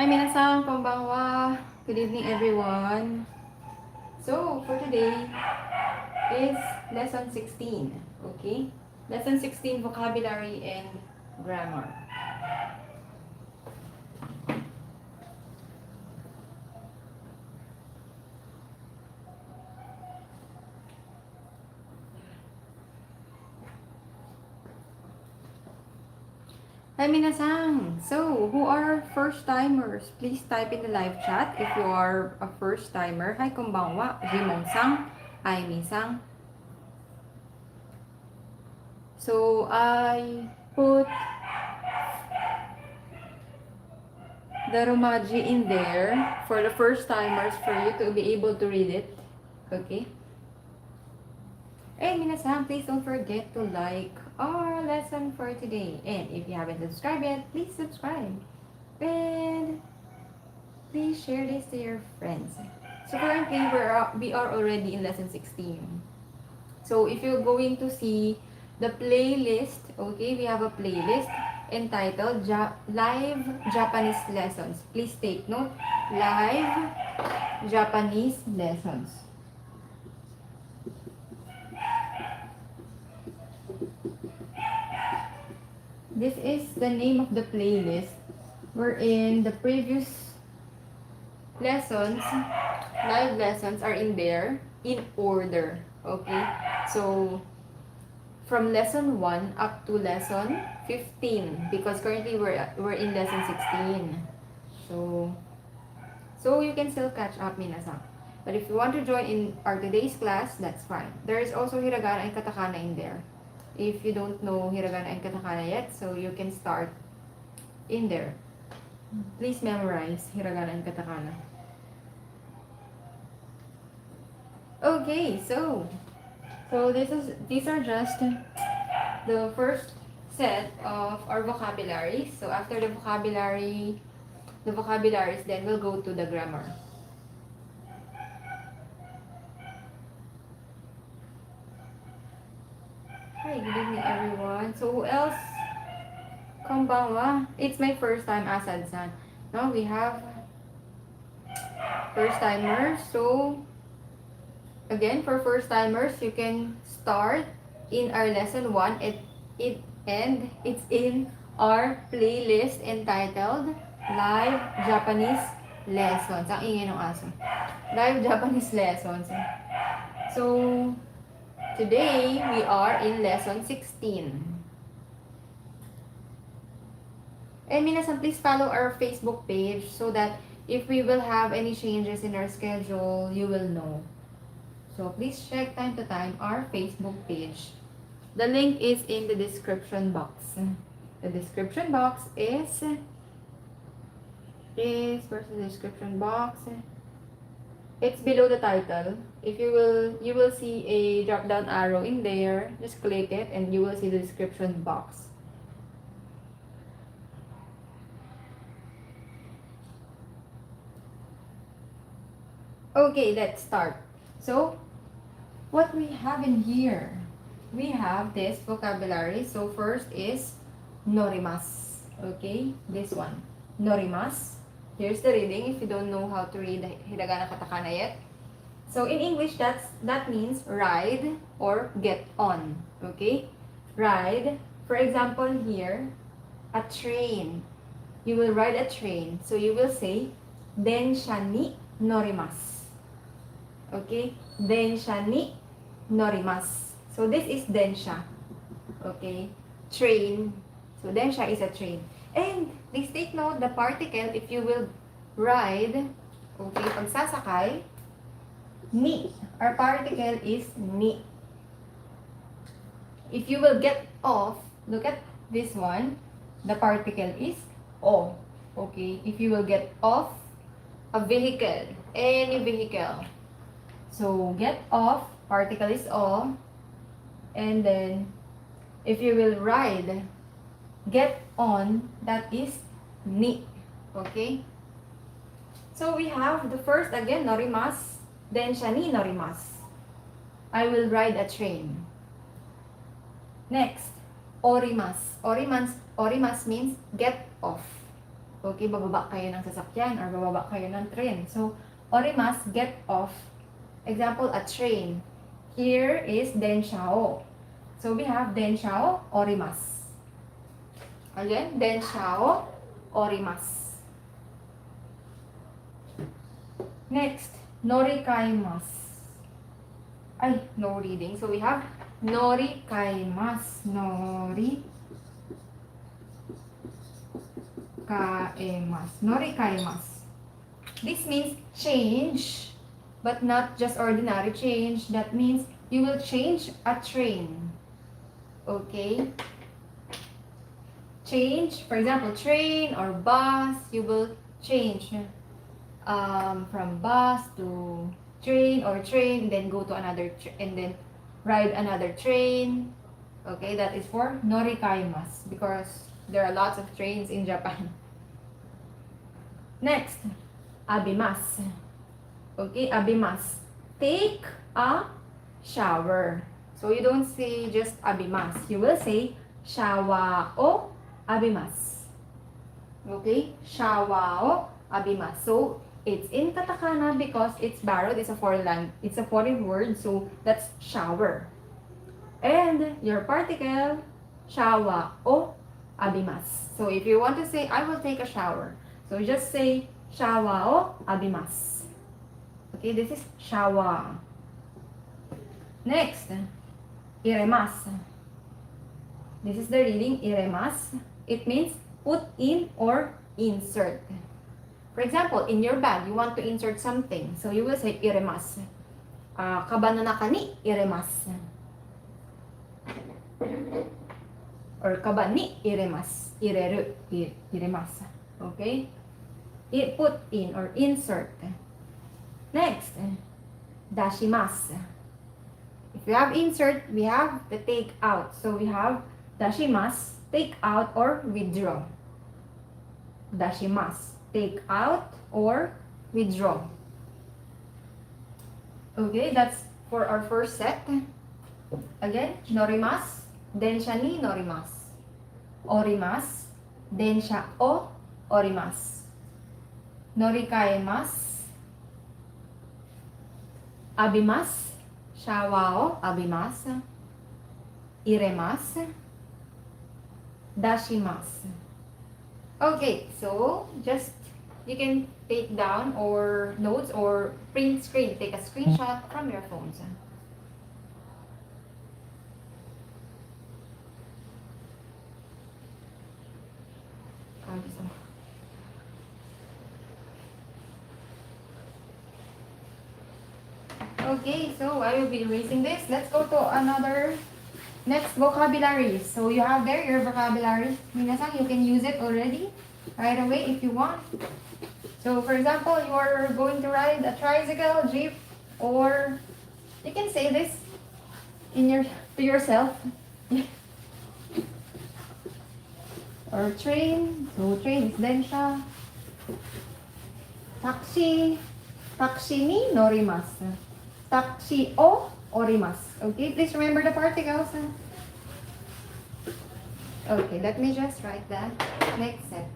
Minnasan, konbanwa. Good evening, everyone. So, for today is lesson 16. Okay? Lesson 16, vocabulary and grammar. Hi, Minnasan. So, who are first-timers? Please type in the live chat if you are a first-timer. Hi, konbanwa. Jimon-san. Aimi-san. So, I put the Romaji in there for the first-timers for you to be able to read it. Okay? Hey, Minnasan, please don't forget to like our lesson for today. And if you haven't subscribed yet, please subscribe. And please share this to your friends. So currently, we are already in lesson 16. So if you're going to see the playlist, okay, we have a playlist entitled Live Japanese Lessons. Please take note, Live Japanese Lessons. This is the name of the playlist wherein the previous lessons, live lessons are in there in order. Okay? So, from lesson 1 up to lesson 15 because currently we're in lesson 16. So you can still catch up, Minnasan. But if you want to join in our today's class, that's fine. There is also hiragana and katakana in there. If you don't know hiragana and katakana yet, so you can start in there. Please memorize hiragana and katakana. Okay, so these are just the first set of our vocabulary. So after the vocabularies, then we'll go to the grammar. Hi, good evening, everyone. So who else? Konbanwa. It's my first time, Asad-san. Now we have first timers. So again, for first timers, you can start in our lesson 1. And it's in our playlist entitled Live Japanese Lessons. Ang ingay ng aso. Live Japanese Lessons. So today, we are in lesson 16. And Minnasan, please follow our Facebook page so that if we will have any changes in our schedule, you will know. So please check time to time our Facebook page. The link is in the description box. The description box is where's the description box? It's below the title. If you will see a drop down arrow in there. Just click it and you will see the description box. Okay, let's start. So, what we have in here? We have this vocabulary. So first is norimasu. Okay, this one. Norimasu. Here's the reading if you don't know how to read hiragana katakana yet. So in English, that means ride or get on. Okay? Ride. For example, here, a train. You will ride a train. So you will say, densha ni norimasu. Okay? Densha ni norimasu. So this is densha. Okay? Train. So densha is a train. And please take note, the particle, if you will ride, okay, pagsasakay, ni. Our particle is ni. If you will get off, look at this one, the particle is o. Okay, if you will get off a vehicle, any vehicle. So, get off, particle is o. And then, if you will ride, get on, that is ni. Okay? So we have the first again, norimasu. Densha ni norimasu. I will ride a train. Next, orimasu. Orimasu means get off. Okay, bababa kayo ng sasakyan or bababa kayo ng train. So, orimasu, get off. Example, a train. Here is denshao. So, we have denshao, orimasu. Again, denshao, orimasu. Next, norikaimasu. Ay, no reading. So, we have norikaimasu. Norikaimasu. This means change, but not just ordinary change. That means you will change a train. Okay? Change, for example, train or bus, you will change from bus to train or train, then go to another and then ride another train. Okay, that is for norikaimasu because there are lots of trains in Japan. Next, abimasu. Okay, abimasu. Take a shower. So you don't say just abimasu. You will say shawa o abimasu. Okay, shawa o abimasu. So it's in katakana because it's borrowed. It's a foreign word. So that's shower. And your particle, shawa o abimasu. So if you want to say, I will take a shower. So just say, shawa o abimasu. Okay, this is shawa. Next, iremasu. This is the reading, iremasu. It means put in or insert. For example, in your bag, you want to insert something. So you will say, iremasu. Kabanana ka ni iremasu. Or kaba ni iremasu. Iremasu. Okay? Put in or insert. Next, dashimasu. If you have insert, we have the take out. So we have dashimasu, take out or withdraw. Dashimasu, take out or withdraw. Okay, that's for our first set. Again, norimasu, densha ni norimasu. Orimasu, densha o orimasu. Norikaimasu, abimasu, shawa o abimasu. Iremasu, dashimasu. Okay, so just you can take down or notes or print screen. Take a screenshot from your phones. Okay, so I will be erasing this. Let's go to another next vocabulary. So you have there your vocabulary. Minnasan, you can use it already right away if you want. So for example, you are going to ride a tricycle, jeep, or you can say this to yourself. Or train. So train is densha. Taxi. Taxi ni norimasu. Taxi o orimasu. Okay, please remember the particles. Okay, let me just write that. Next set.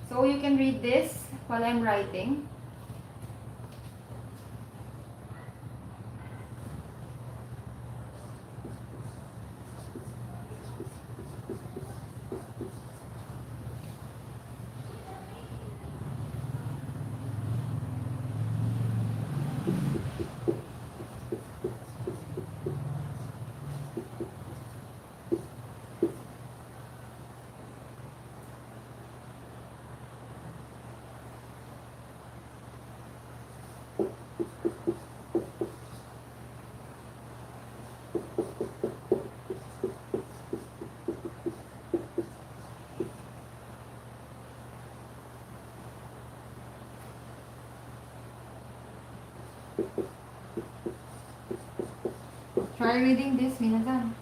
So you can read this while I'm writing. Try reading this, Minnasan.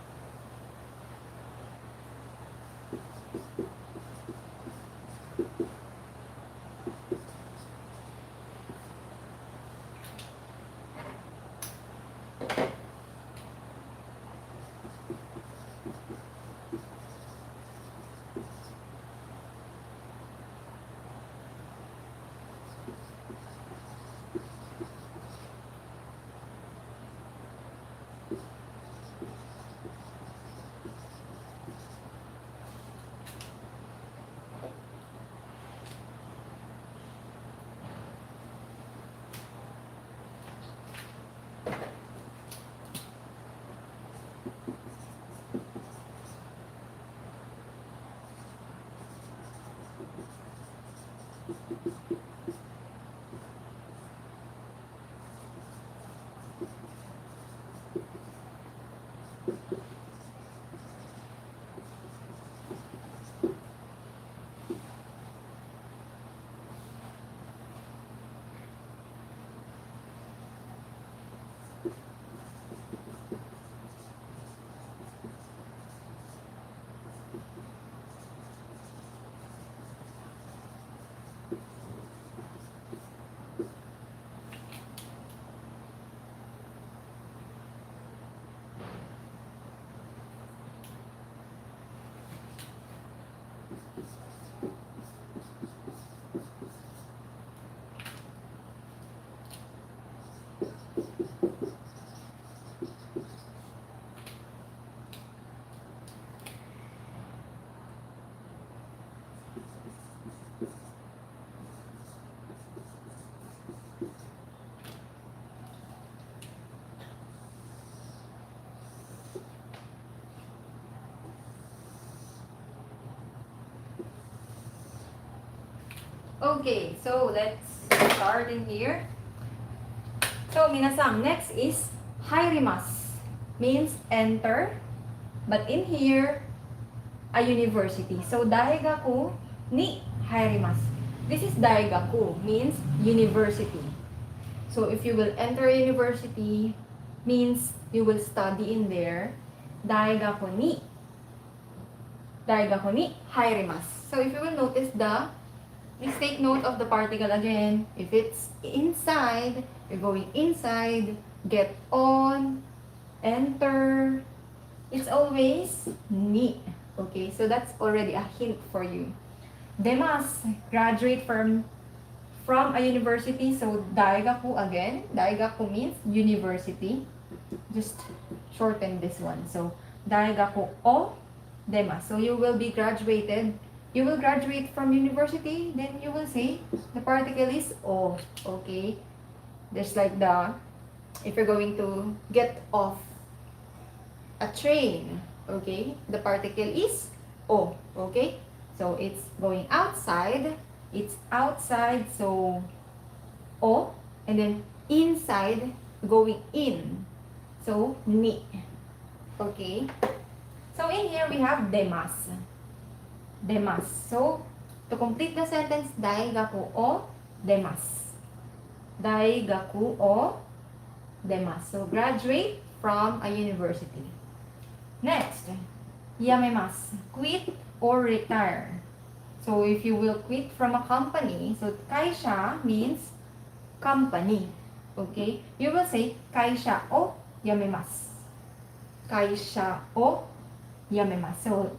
Okay, so let's start in here. So, minasan, next is Orimasu. Means enter. But in here, a university. So, daigaku ni Orimasu. This is daigaku, means university. So, if you will enter a university, means you will study in there. Daigaku ni Orimasu. So, if you will notice please take note of the particle again. If it's inside, you're going inside, get on, enter. It's always ni. Okay, so that's already a hint for you. Demasu, graduate from a university. So daigaku again. Daigaku means university. Just shorten this one. So daigaku o demasu. So you will be graduated. You will graduate from university, then you will say the particle is o. Okay? Just like if you're going to get off a train, okay? The particle is o. Okay? So it's going outside. It's outside, so o. And then inside, going in. So ni. Okay? So in here we have demasu. So, to complete the sentence, daigaku o demasu. Daigaku o demasu. So, graduate from a university. Next, yamemasu. Quit or retire. So, if you will quit from a company, so kaisha means company. Okay? You will say kaisha o yamemasu. Kaisha o yamemasu. So,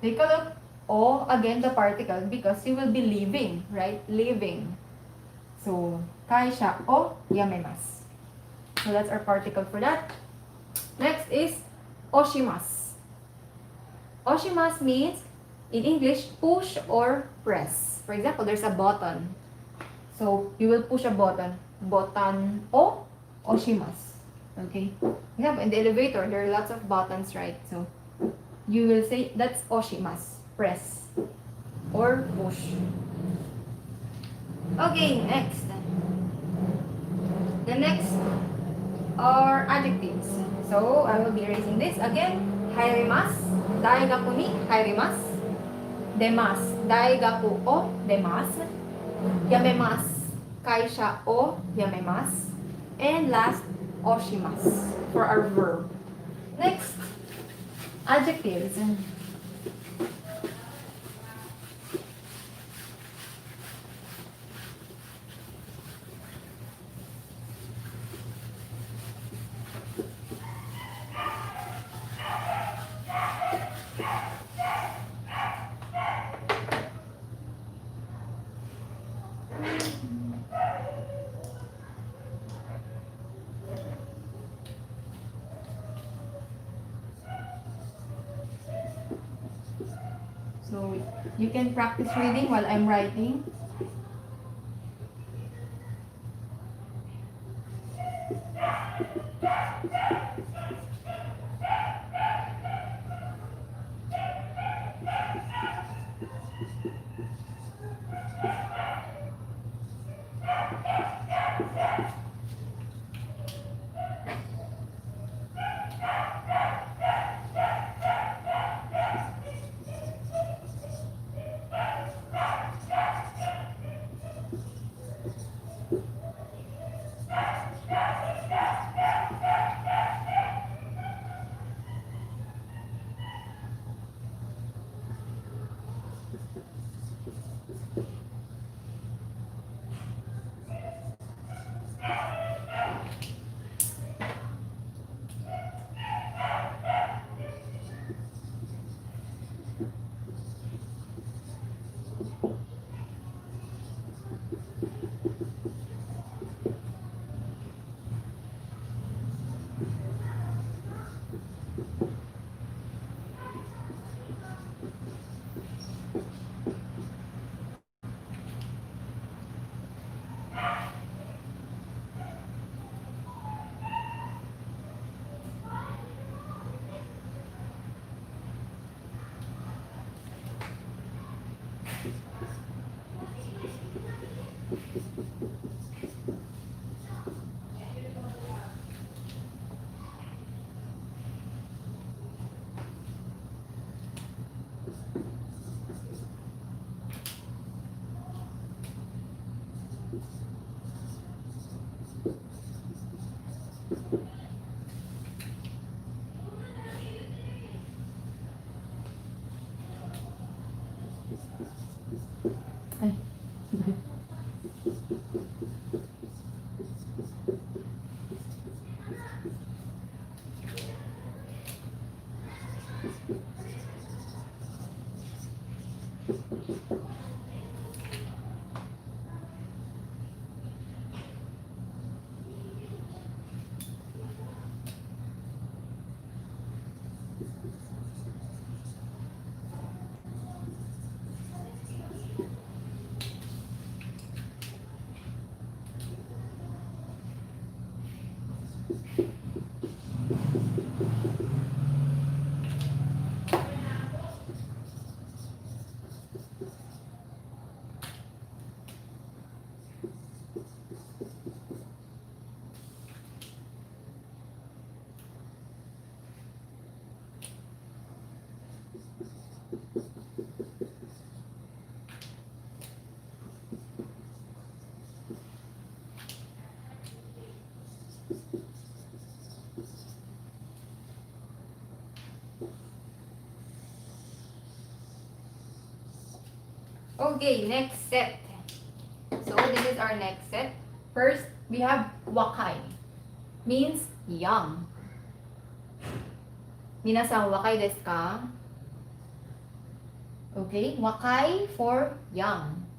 take a look. O, again, the particle, because you will be leaving, right? Leaving. So, kaisha o yamemasu. So, that's our particle for that. Next is oshimasu. Oshimasu means, in English, push or press. For example, there's a button. So, you will push a button. Button o oshimasu. Okay? In the elevator, there are lots of buttons, right? So, you will say, that's oshimasu. Press or push. Okay, next. The next are adjectives. So, I will be erasing this. Again, Orimasu. Daigaku ni Orimasu. Demasu. Daigaku o demasu. Yamemasu. Kaisha o yamemasu. And last, oshimasu for our verb. Next, adjectives. So you can practice reading while I'm writing. Ay. Okay, next set. So this is our next set. First, we have wakai. Means young. Minnasan, wakai desu ka? Okay, wakai for young.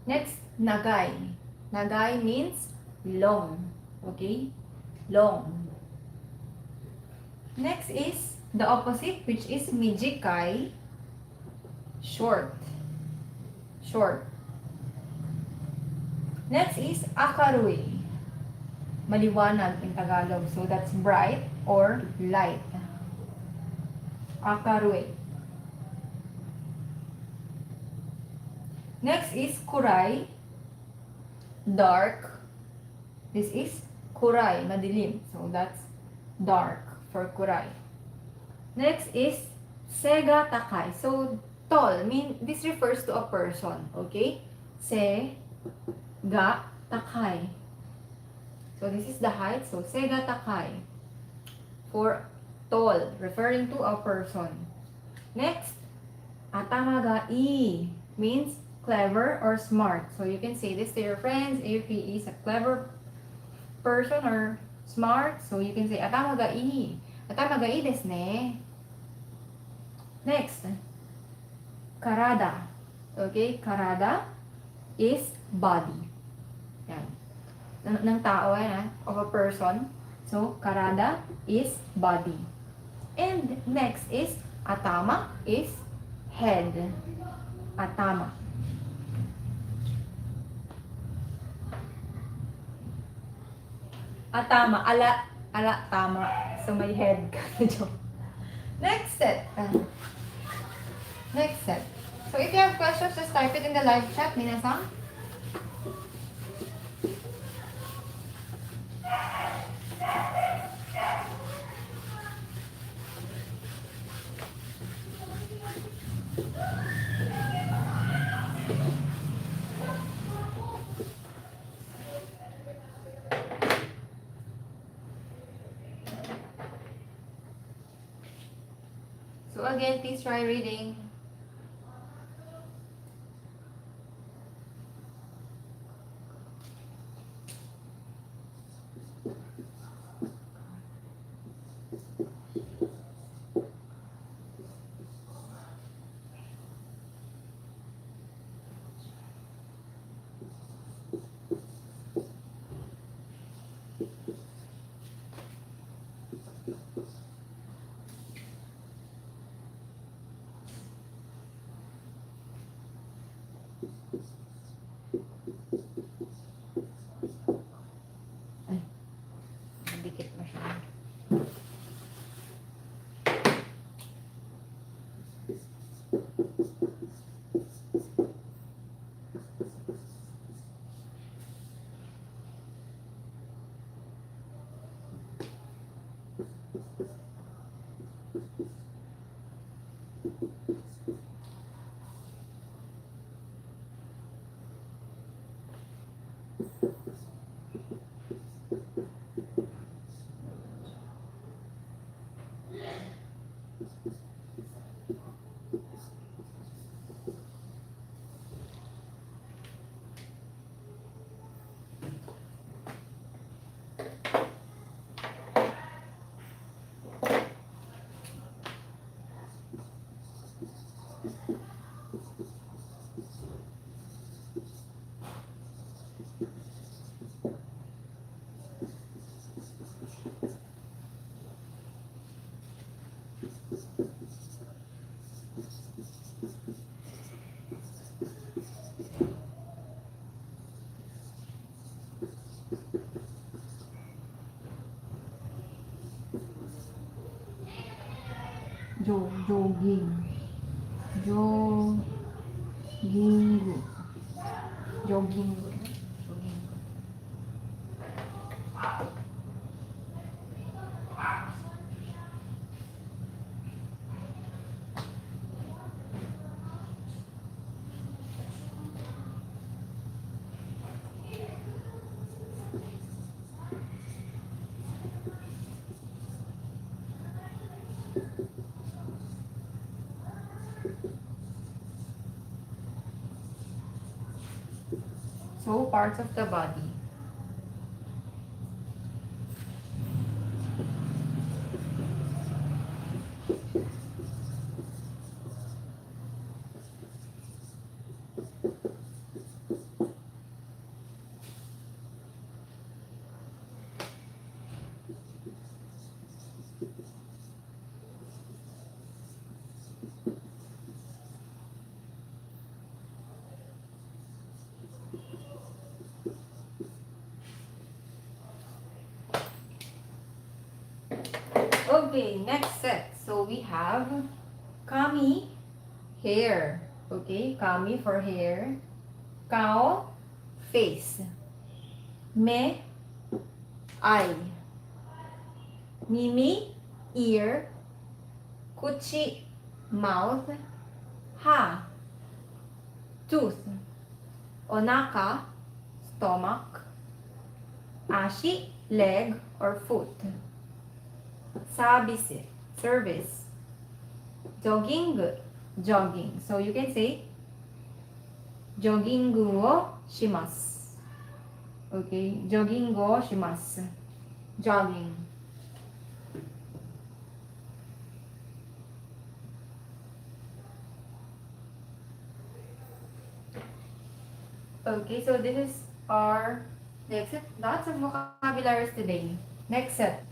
Next, nagai. Nagai means long. Okay, long. Next is the opposite, which is mijikai, short. Short. Next is akarui. Maliwanag in Tagalog. So that's bright or light. Akarui. Next is kurai. Dark. This is kurai, madilim. So that's dark for kurai. Next is sega takai. So tall, this refers to a person, okay? Se, ga, takai. So this is the height, so se ga takai. For tall, referring to a person. Next, atama ga i means clever or smart. So you can say this to your friends if he is a clever person or smart. So you can say atama ga i. Atama ga i desu ne. Next, karada. Okay, karada is body. Yan. Ng tao, yan, of a person. So, karada is body. And next is atama is head. Atama. Atama, ala, tama. So, may head ka. Next set. Next set. So if you have questions, just type it in the live chat, Minnasan. So again, please try reading. jogging, jogging, jogging, jogging. So, parts of the body. Okay, next set. So we have kami, hair. Okay, kami for hair. Kao, face. Me, eye. Mimi, ear. Kuchi, mouth. Ha, tooth. Onaka, stomach. Ashi, leg or foot. Sabise, service. Jogging, jogging. So you can say jogging wo shimasu. Okay, jogging wo shimasu. Jogging. Okay, so this is our next set. Lots of vocabularies today. Next set.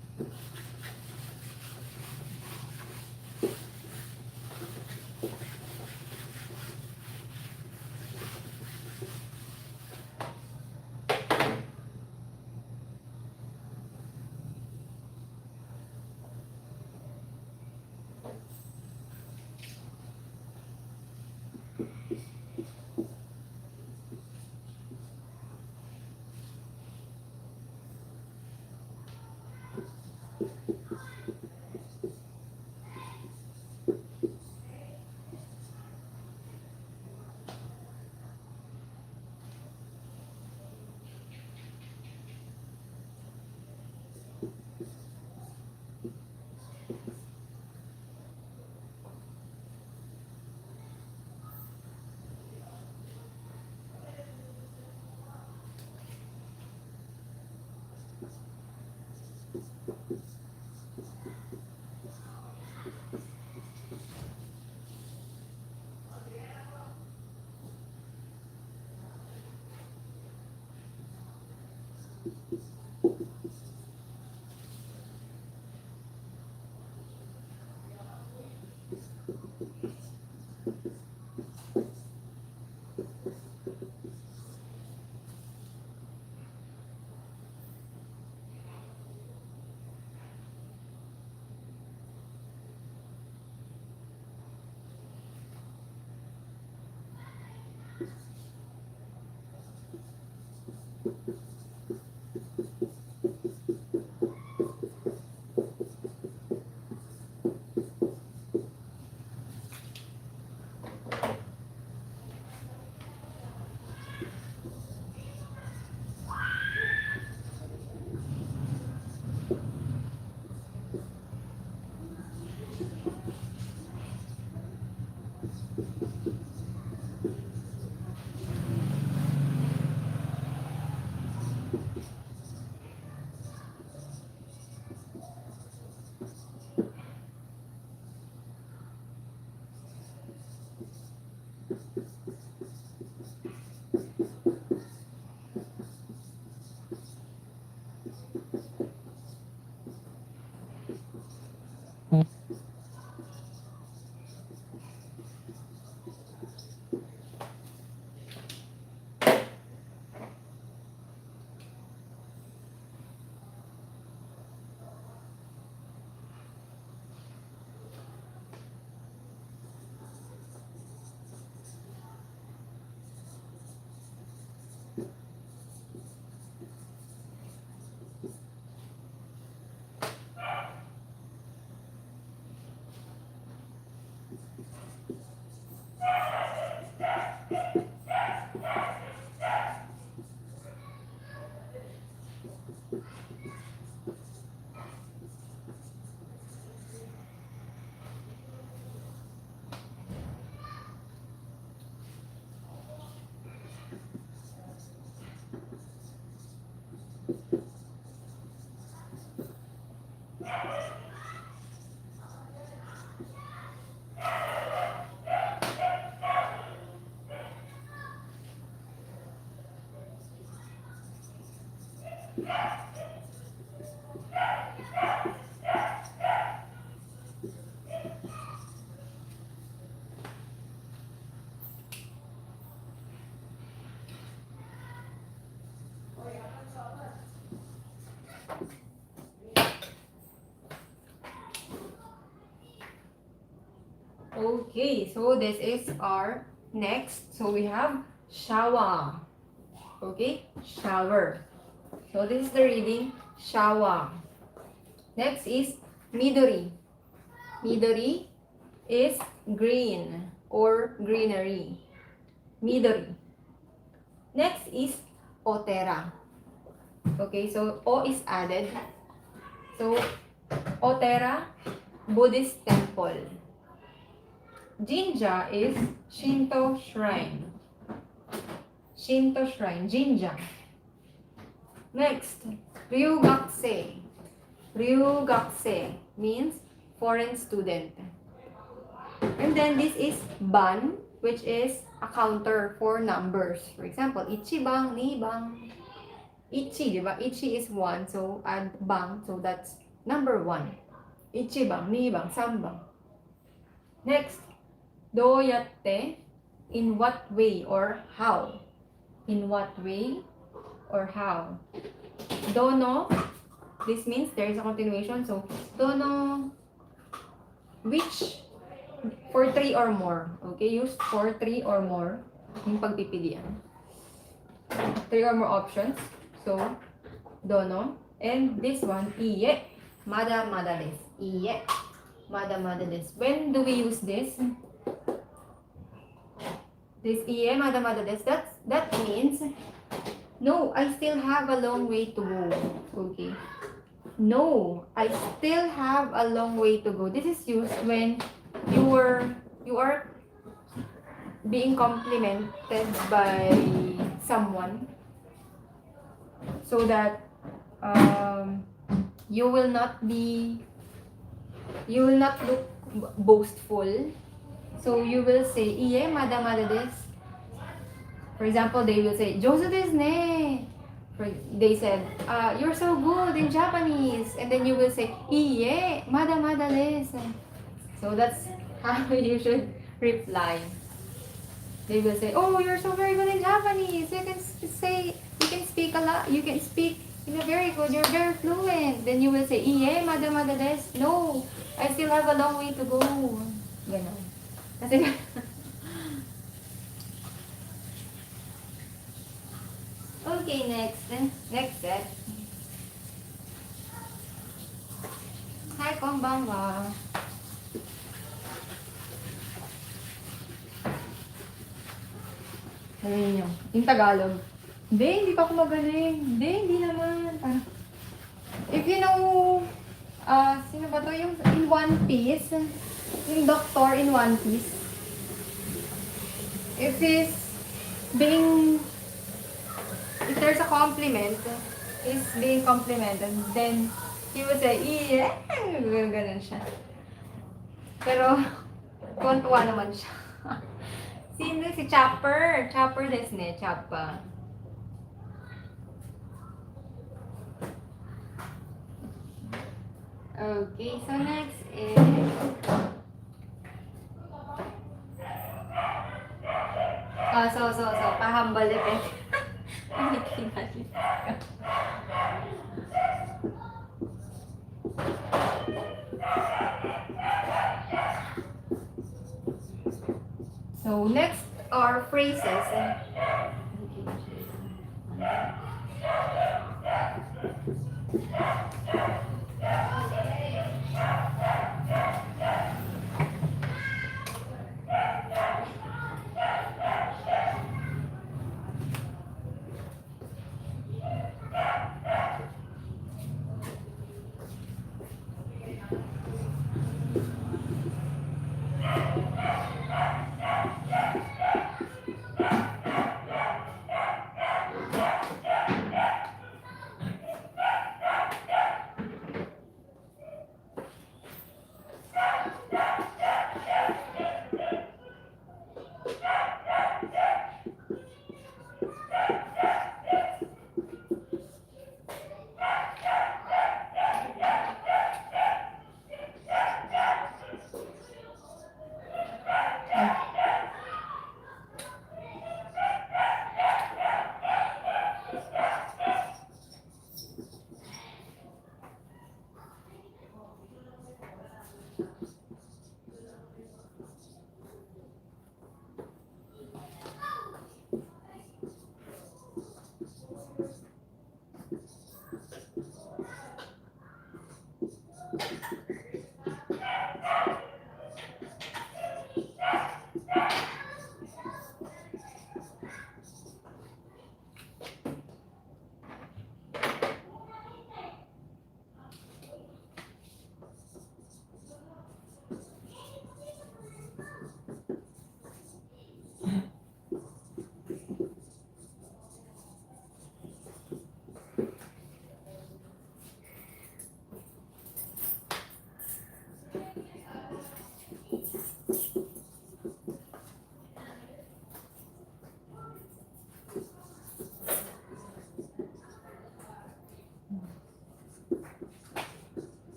Okay, so this is our next. So we have shower. Okay, shower. So this is the reading, shower. Next is midori. Midori is green or greenery. Midori. Next is otera. Okay, so O is added. So otera, Buddhist temple. Jinja is Shinto shrine. Shinto shrine, Jinja. Next, Ryugakse. Ryugakse means foreign student. And then this is ban, which is a counter for numbers. For example, ichibang, nibang. Ichi, diba? Ichi is 1, so add bang, so that's number 1. Ichibang, nibang, sambang. Next, doyatte, in what way or how? In what way or how? Dono, this means there is a continuation. So, dono, which, for 3 or more. Okay, use for 3 or more yung pagpipilian. 3 or more options. So, dono. And this one, iye, mada mada desu. Iye, mada mada desu. When do we use this? This iye, mada mada desu, that means, no, I still have a long way to go. Okay. No, I still have a long way to go. This is used when you are being complimented by someone, so that you will not look boastful. So you will say, iye, mada mada desu. For example, they will say, Josu desu ne. They said, you're so good in Japanese. And then you will say, iye, mada mada desu. So that's how you should reply. They will say, oh, you're so very good in Japanese. You can speak a lot. You can speak very good. You're very fluent. Then you will say, iye, mada mada desu. No, I still have a long way to go. Ganon. Kasi okay, next set. Hi, konbanwa. Sabihin nyo, yung Tagalog. Hindi pa ako magaling. Hindi naman. Parang, if you know, sino ba to? Yung in One Piece, yung doctor in One Piece. If there's a compliment, is being complimented, then he would say, yeah, ganun siya. Pero, tuwan-tuwa naman siya. Sino? Si Chopper. Chopper desu ne, Chopper. Okay, so next is so, pahambal effect. So next are phrases.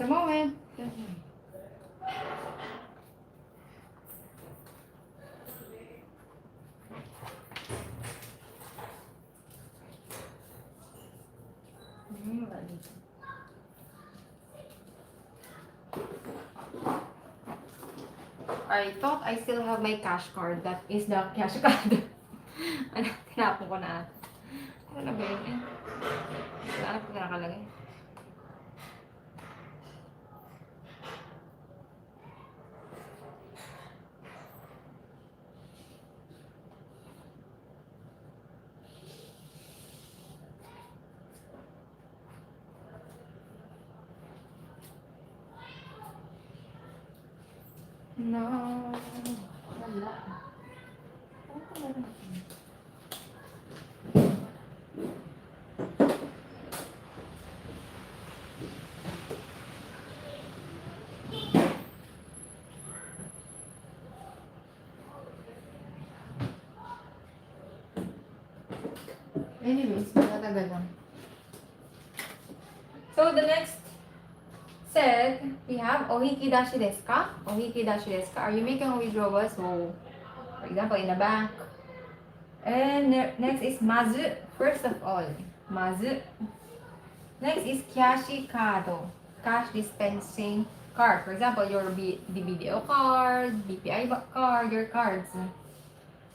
a moment. I thought I still have my cash card. That is the cash card. Ano, tinapon ko na ata. Ano na ba yun? Wala na po na nakalagay. No. Wala. Anyways, matatagal lang. So the next set, we have Ohiki dashi desu ka? Ohiki dashi desu ka? Are you making a withdrawal? So, for example, in the bank. And next is mazu. First of all, mazu. Next is kyashi kado. Cash dispensing card. For example, your BBDO card, BPI card, your cards.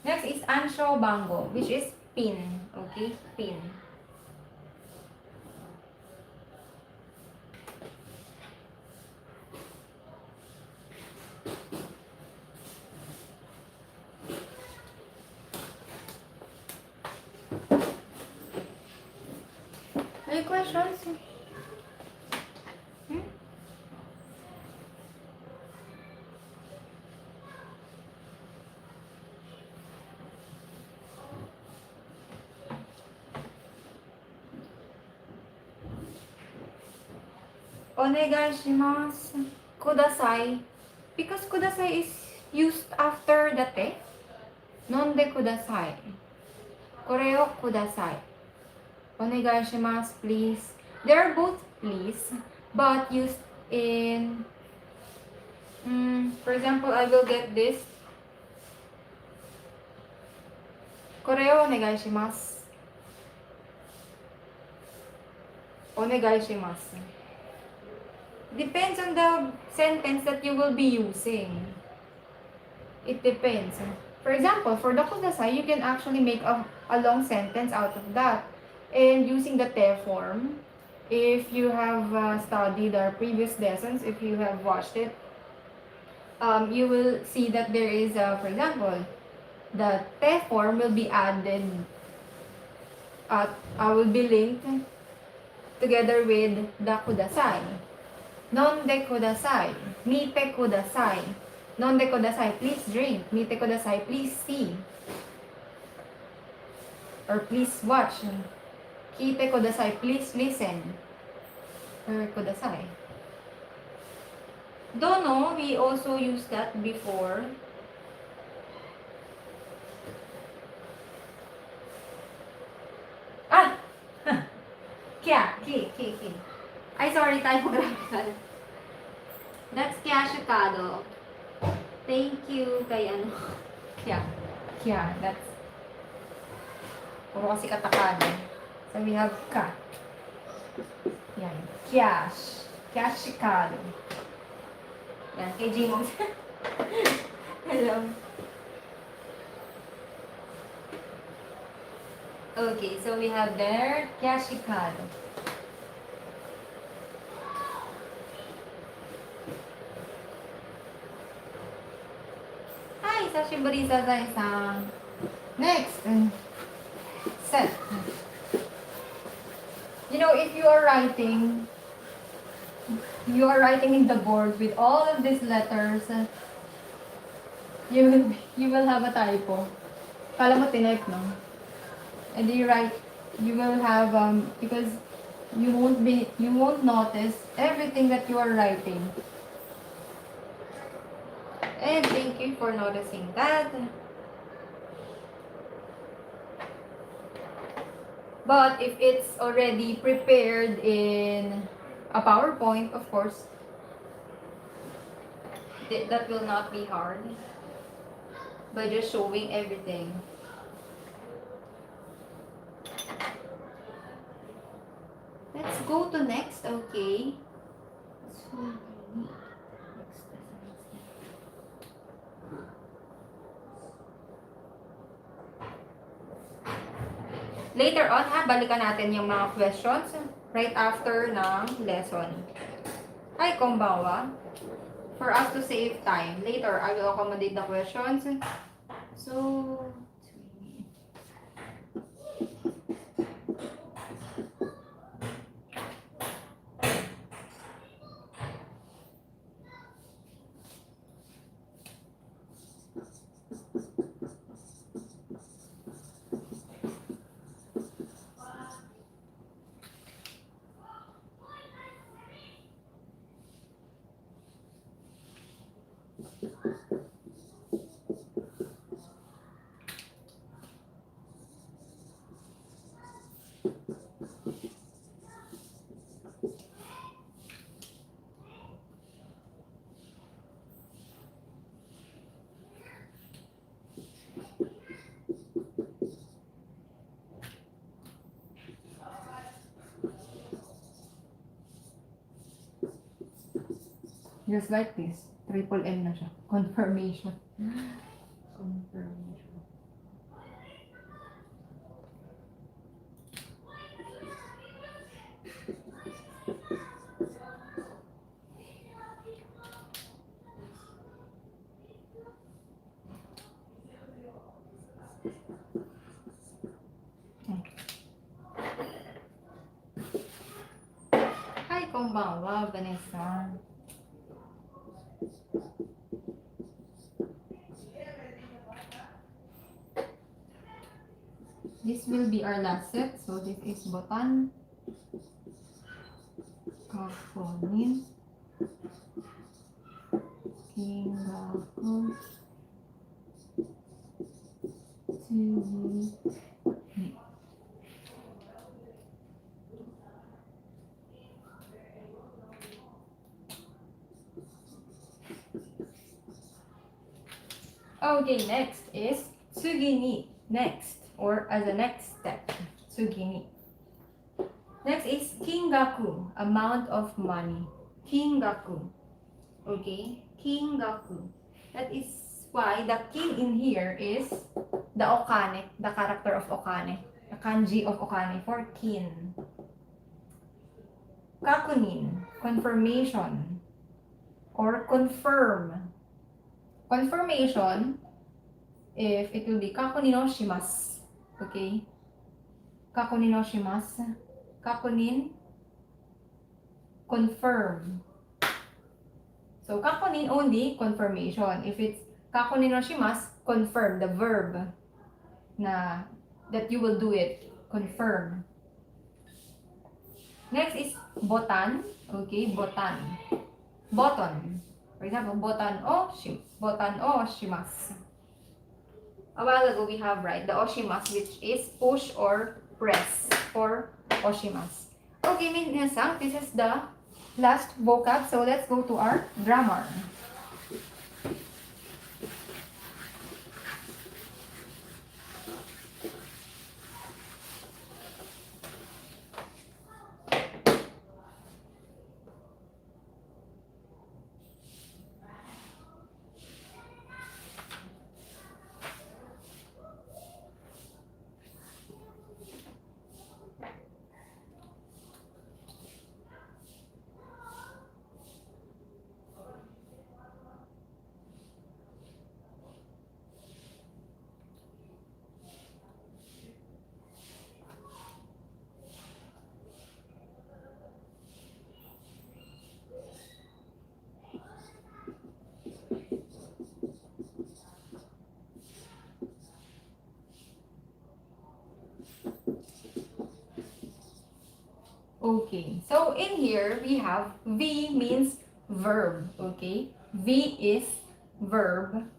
Next is ansho bango, which is pin. Okay, pin. Any questions? Onegaishimasu. Kudasai. Because kudasai is used after the te. Nonde kudasai. Kore o kudasai. Onegaishimasu, please. They are both please, but used in, for example, I will get this. Kore o onegaishimasu. Onegaishimasu. Depends on the sentence that you will be using. It depends. For example, for the kudasai, you can actually make a long sentence out of that. And using the te form, if you have studied our previous lessons, if you have watched it, you will see that there is, for example, the te form will be added, will be linked together with the kudasai. Nonde kudasai, mite kudasai. Nonde kudasai, please drink. Mite kudasai, please see. Or please watch. Kite kudasai, please listen. Or kudasai. Dono, we also used that before. Ah! Kya, ki. Ay, sorry, typographical. That's kyashikado. Thank you kay ano. Kya, that's. Puro kasi katakado. So we have ka. Yan. Kyash. Kyashikado. Yan. Kay Jimong. Hello. Okay, so we have there kyashikado. Hi, sashiburi Sazai-san. Next set. You know, if you are writing in the board with all of these letters, you will have a typo. Kala mo tinype, no? And you will have because you won't notice everything that you are writing. And thank you for noticing that. But if it's already prepared in a PowerPoint, of course, that will not be hard by just showing everything. Let's go to next, okay? Later on, balikan natin yung mga questions right after ng lesson. Hi, konbanwa. For us to save time, later I will accommodate the questions. So, just like this, triple M na siya. Confirmation. Confirmation. Hi, konbanwa, Vanessa. This will be our last set. So this is botan, kakonin, kingaku, tsugi. Okay, next is tsugini. Next, or as a next step, tsugini. Next is kingaku, amount of money. Kingaku. Okay, kingaku. That is why the kin in here is the okane, the character of okane, the kanji of okane for kin. Kakunin, confirmation, or confirm. Confirmation, if it will be kakunin no shimasu. Okay? Kakunin no shimasu. Kakunin, confirm. So, kakunin only, confirmation. If it's kakunin no shimasu, confirm the verb na that you will do it. Confirm. Next is botan. Okay, botan. Boton. For example, botan o shimasu. A while ago, we have, right, the oshimasu, which is push or press for oshimasu. Okay, Minnasan, this is the last vocab. So let's go to our grammar. Okay, so in here we have V means verb. Okay, V is verb,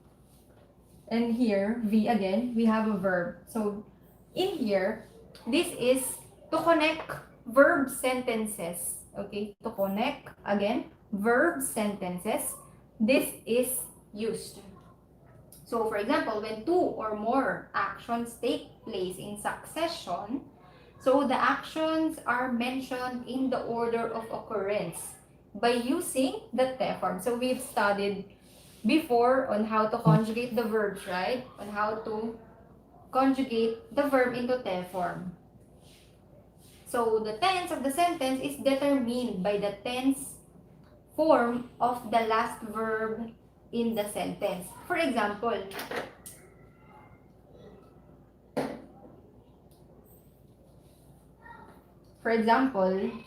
and here V again we have a verb. So in here, this is to connect verb sentences. Okay, to connect again verb sentences this is used. So, for example, when two or more actions take place in succession, so the actions are mentioned in the order of occurrence by using the te form. So, we've studied before on how to conjugate the verbs, right? On how to conjugate the verb into te form. So, the tense of the sentence is determined by the tense form of the last verb in the sentence. For example,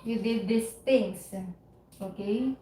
you did these things, okay?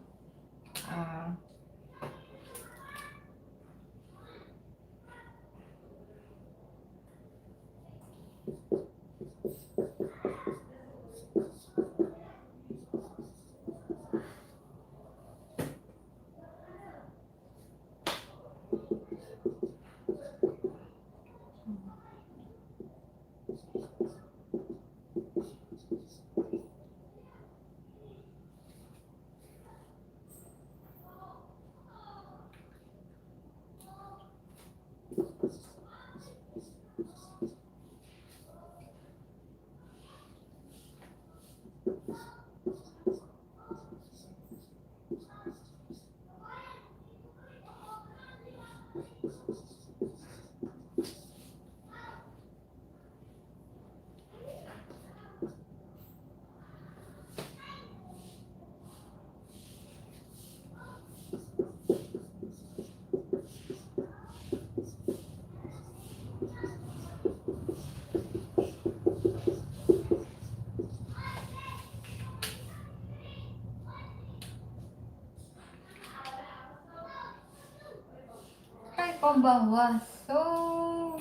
Ay, pabawas. So,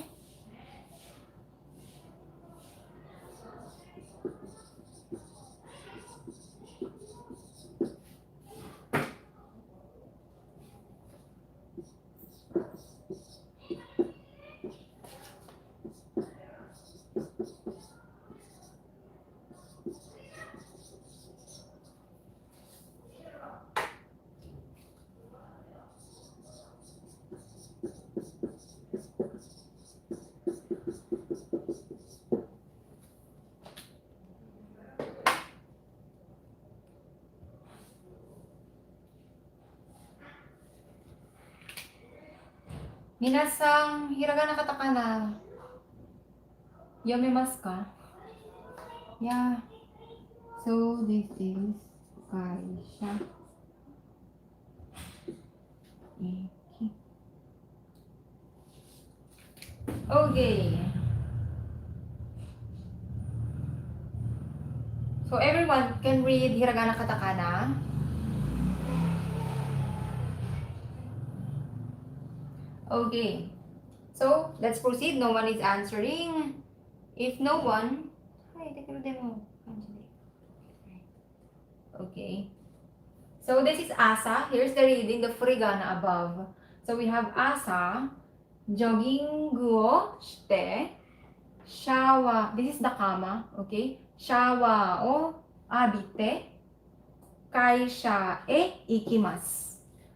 Minnasan, hiragana katakana. Yomimasu ka? Yeah. So, this is Khay. Okay. So, everyone can read hiragana katakana. Okay. So, let's proceed. No one is answering. If no one... Okay. So, this is asa. Here's the reading, the furigana above. So, we have asa, jogging guo shite, shawa. This is the kama, okay? Shawa o abite, kaisha e ikimasu.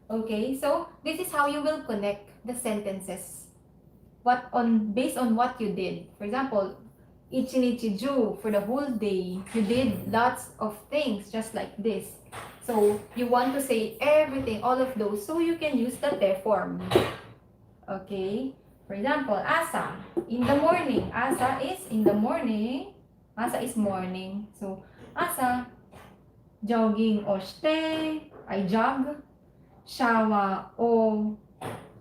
Okay, so this is how you will connect the sentences. Based on what you did. For example, ichinichiju, for the whole day, you did lots of things just like this. So you want to say everything, all of those, so you can use the te form. Okay. For example, asa, in the morning. Asa is in the morning. Asa is morning. So, asa, jogging o shite, I jog. Shawa o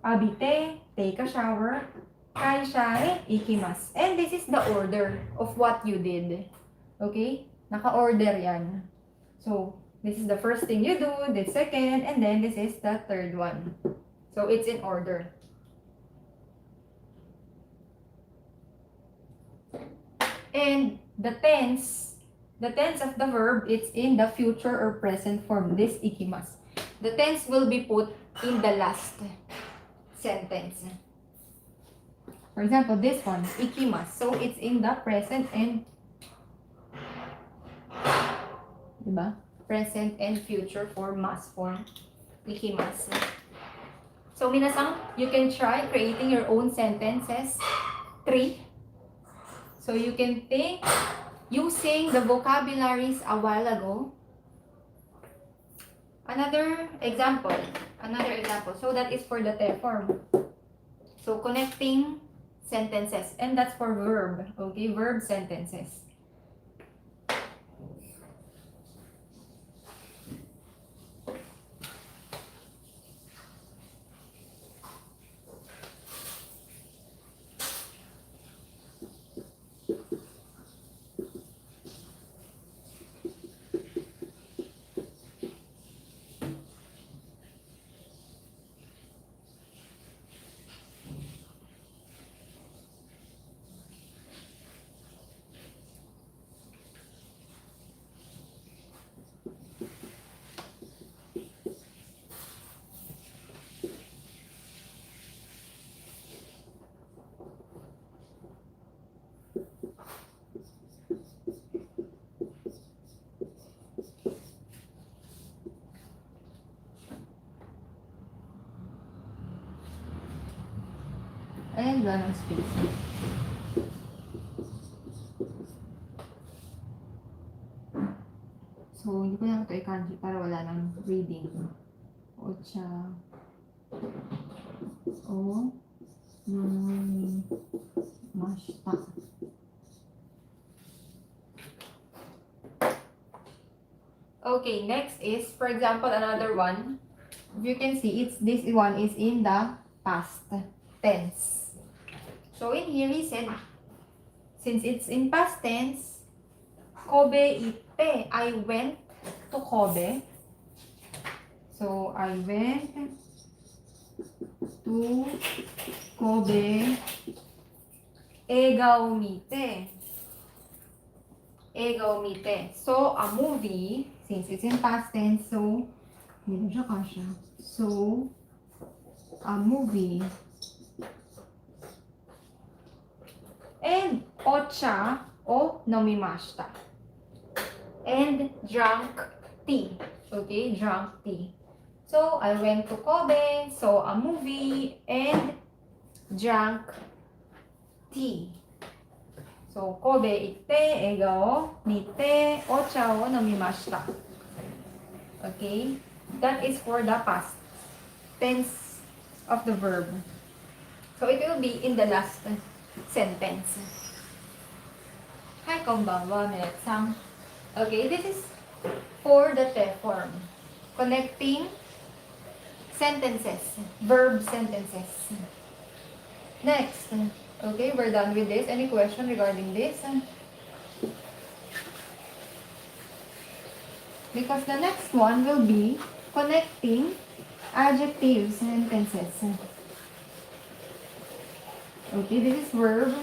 abite, take a shower. Kaisha e ikimasu. And this is the order of what you did. Okay? Naka-order yan. So, this is the first thing you do, the second, and then this is the third one. So, it's in order. And the tense of the verb, it's in the future or present form, this ikimasu. The tense will be put in the last sentence. For example, this one, ikimasu. So, it's in the present and diba? Present and future form, mas form. Ikimasu. So, Minnasan, you can try creating your own sentences. 3. So, you can think using the vocabularies a while ago. Another example. So, that is for the te form. So, connecting sentences. And that's for verb. Okay, verb sentences. And wala ng space. So, hindi ko lang ito i-kanji para wala ng reading. Ocha. O. Mashita. Okay, next is, for example, another one. If you can see, this one is in the past tense. So in here he said, since it's in past tense, Kobe ite. I went to Kobe. So I went to Kobe. Ega o mite. Ega o mite. So a movie, since it's in past tense, so hindi siya kasha. So a movie. And ocha o nomimashita. And drank tea. Okay, drank tea. So, I went to Kobe, saw a movie, and drank tea. So, Kobe ite, ega o mite, ocha o nomimashita. Okay, that is for the past tense of the verb. So, it will be in the last sentence. Hi, konbanwa, Minnasan. Okay, this is for the te form. Connecting sentences, verb sentences. Next. Okay, we're done with this. Any question regarding this? Because the next one will be connecting adjective sentences. Okay, this is verb.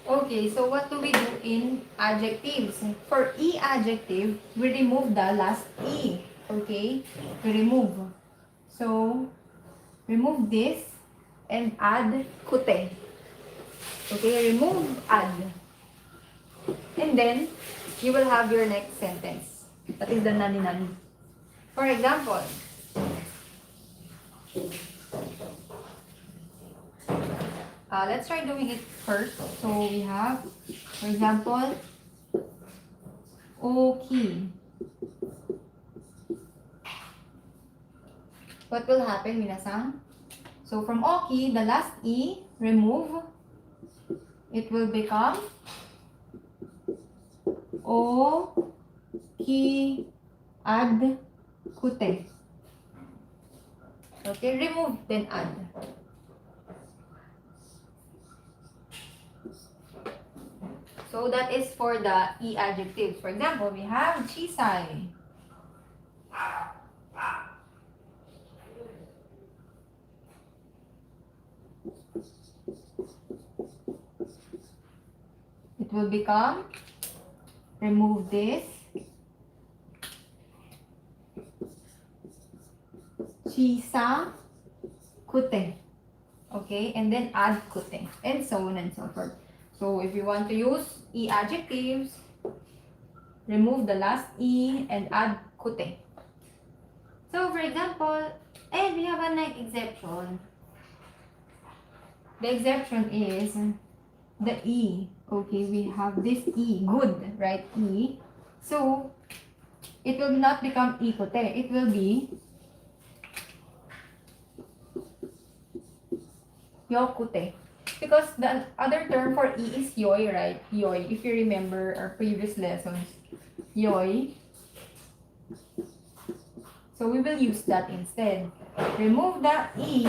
Okay, so what do we do in adjectives? For E adjective, we remove the last E. Okay? We remove. So, remove this and add kute. Okay, remove, add. And then, you will have your next sentence. That is the nani-nani. For example, let's try doing it first. So we have, for example, oki. What will happen, Minnasan? So from oki, the last E, remove. It will become o, ki, add, kute. Okay, remove, then add. So that is for the E adjectives. For example, we have chisai. It will become, remove this, chisa kute. Okay, and then add kute, and so on and so forth. So if you want to use E adjectives, remove the last E and add kute. So for example, and we have an exception. The exception is the E. Okay, we have this E, good, right? E. So it will not become ikote. It will be yokute. Because the other term for E is yoi, right? Yoi. If you remember our previous lessons. Yoi. So we will use that instead. Remove the E.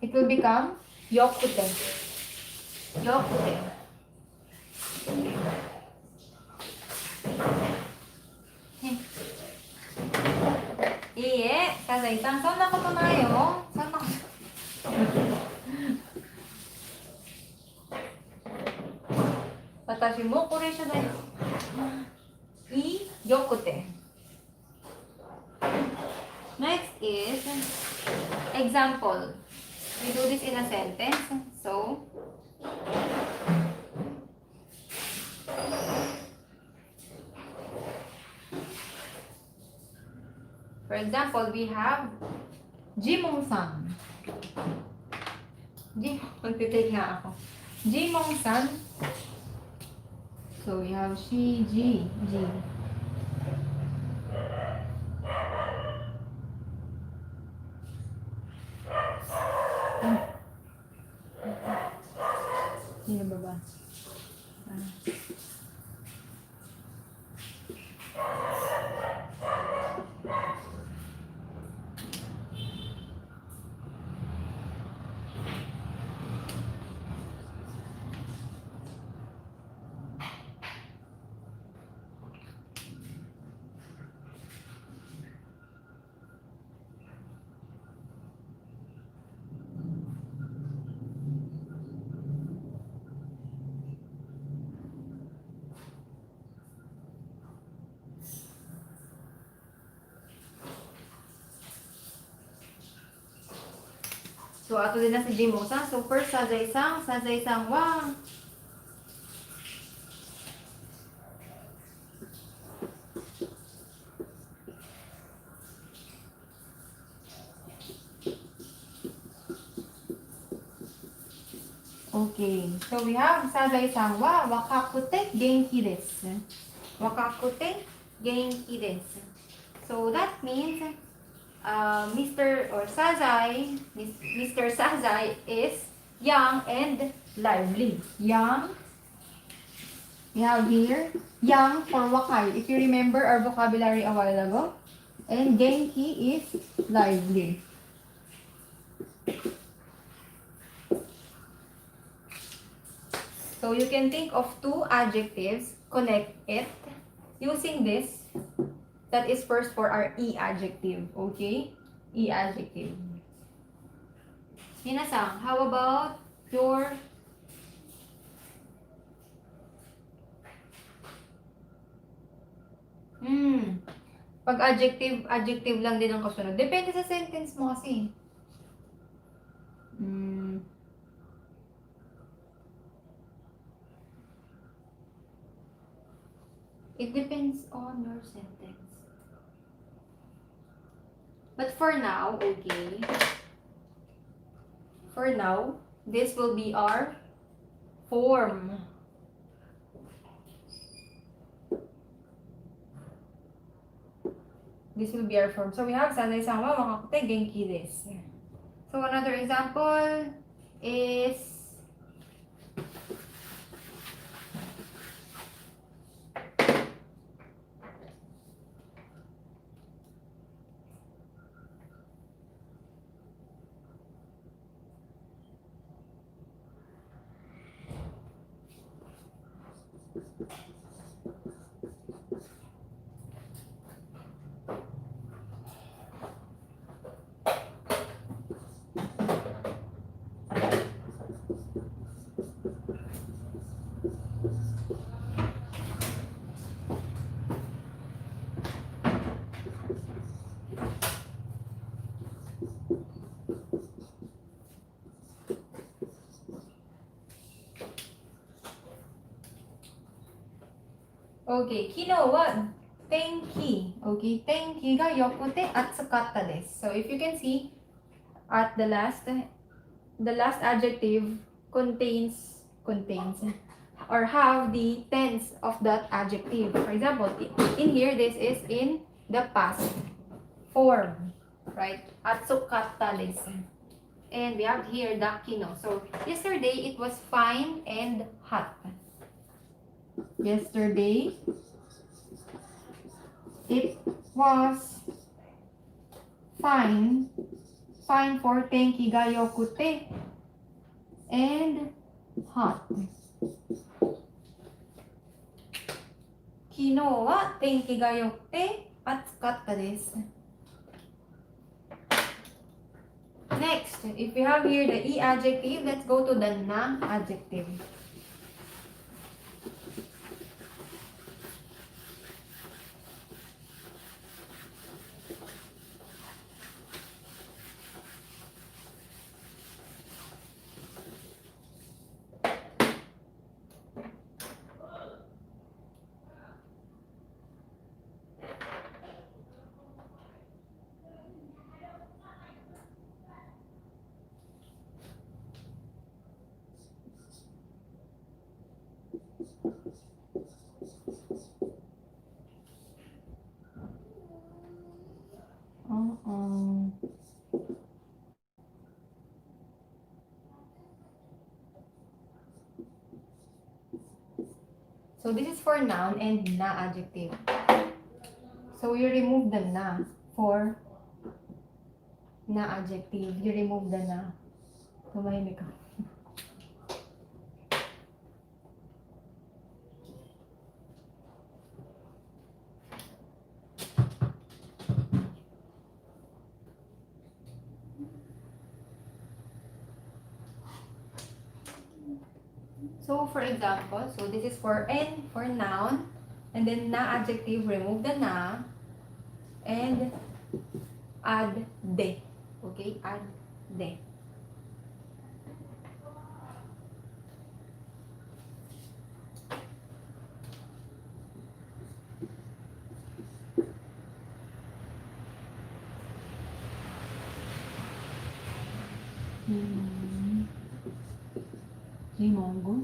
It will become yokute. Yokute. Iye, kazaitan, saan ako tumayo? Saan ako? Watashi mo kore siya na I yokute. Next is example. We do this in a sentence. So, for example, we have Jimong-san. Magtitake nga ako. Jimong-san. So, we have she, G. Sino ba ba? So, ato din na si Jimosa. So, first, Sazay-sang wa. Okay. So, we have Sazay-sang wa wakakute genki desu. Wakakute genki desu. So, that means Mr. Sazai is young and lively. Young. We have here young for wakai. If you remember our vocabulary a while ago. And genki is lively. So you can think of two adjectives, connect it using this. That is first for our E adjective, okay? E adjective. Minnasan, how about your pag adjective lang din ang kasunod. Depende sa sentence mo kasi. It depends on your sentence. But for now, okay. For now, this will be our form. This will be our form. So we have Sanay-san wa wakakute genki desu. So another example is Okay, kino wa tenki. Okay, tenki ga yokute atsukatta desu. So if you can see at the last adjective contains or have the tense of that adjective. For example, in here this is in the past form, right? Atsukatta desu. And we have here the kino. So yesterday it was fine and hot. Yesterday it was fine for tenki ga yokute and hot. Kino wa tenki ga yokute atsukatta desu. Next, if we have here the e adjective, let's go to the na adjective. So this is for noun and na adjective. So you remove the na for na adjective. You remove the na. Tumahimik ka. So for example, so this is for n for noun, and then na adjective, remove the na, and add de. Okay, add de. Jimongo.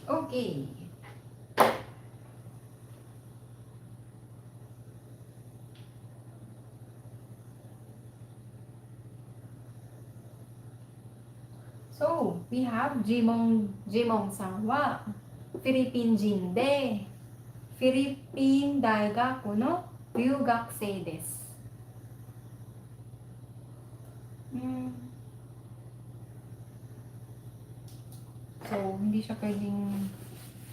Okay. So, we have Jimong Sanwa, Philippine Jinde, Philippine Daigaku no Ryugakusei desu. So, hindi siya pwedeng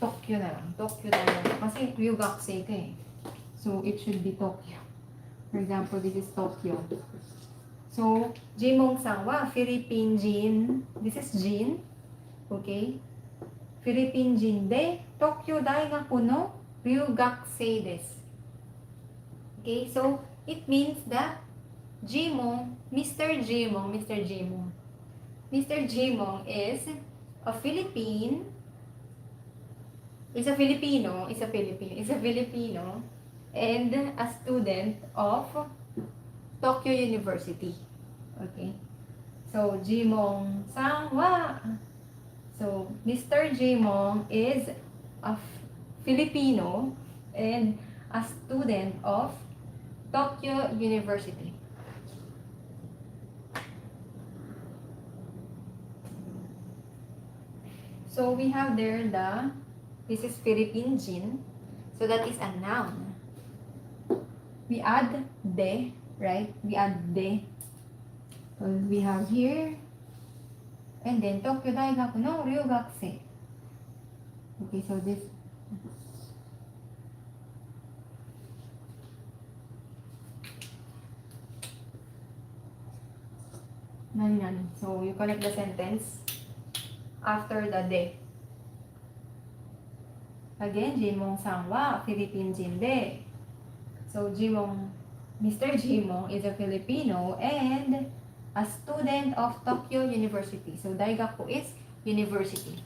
Tokyo na lang. Tokyo na lang. Kasi Ryugakusei ka eh. So, it should be Tokyo. For example, this is Tokyo. So, Jimong Sanwa, Philippine Jin. This is Jin. Okay? Philippine Jin de Tokyo Daigaku no Ryugakusei desu. Okay? So, it means that Jimong, Mr. Jimong is a Filipino and a student of Tokyo University. Okay. So, Jimong Sangwa. So, Mr. Jimong is a Filipino and a student of Tokyo University. So, we have there this is Philippine Jin. So, that is a noun. We add de, right? We add de. So, we have here, and then Tokyo Daigaku no ryugakusei. Okay, so this. Nani. So, you connect the sentence after the de. Again, Jimong Sangwa, Philippine Jinde. So, Mr. Jimong is a Filipino and a student of Tokyo University. So, Daigaku is university.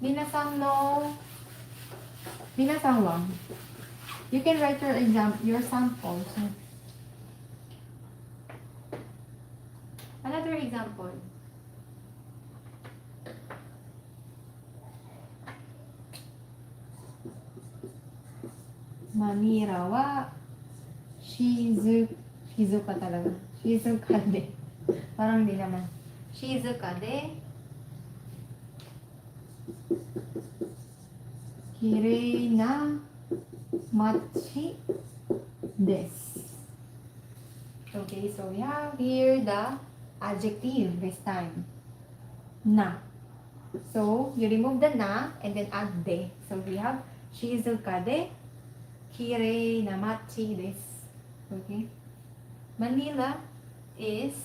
Minnasan wa. You can write your samples. Another example. Manira wa shizuka talaga. Shizuka de. Parang di naman. Shizuka de kirei na machi desu. Okay, so we have here the adjective this time. Na. So, you remove the na and then add de. So, we have shizuka de kirei na machi desu. Okay. Manila is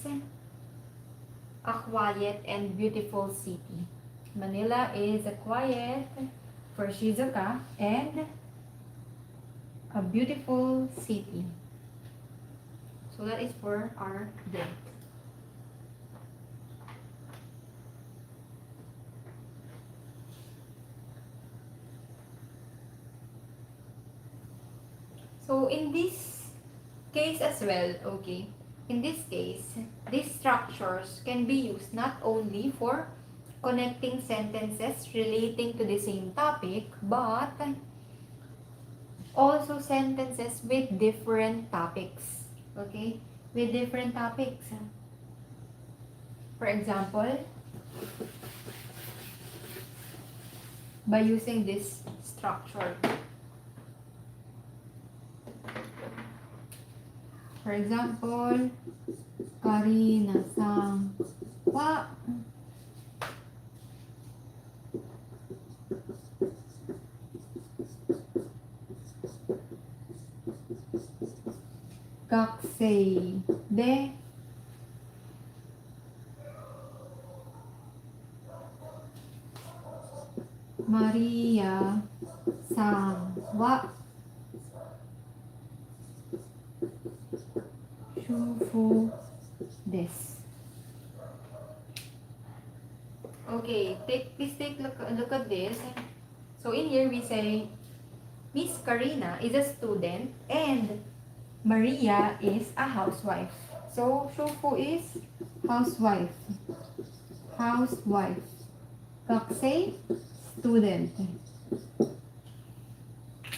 a quiet and beautiful city. Manila is a quiet for Shizuka and a beautiful city. So that is for our day. So in this case as well, okay, in this case, these structures can be used not only for connecting sentences relating to the same topic, but also sentences with different topics. Okay? With different topics. For example, by using this structure. For example, Karina-san wa gakusei de Maria-san wa shufu desu. Okay, please take a look at this. So in here we say Miss Karina is a student and Maria is a housewife. So shufu is housewife. Housewife. Gakusei, student.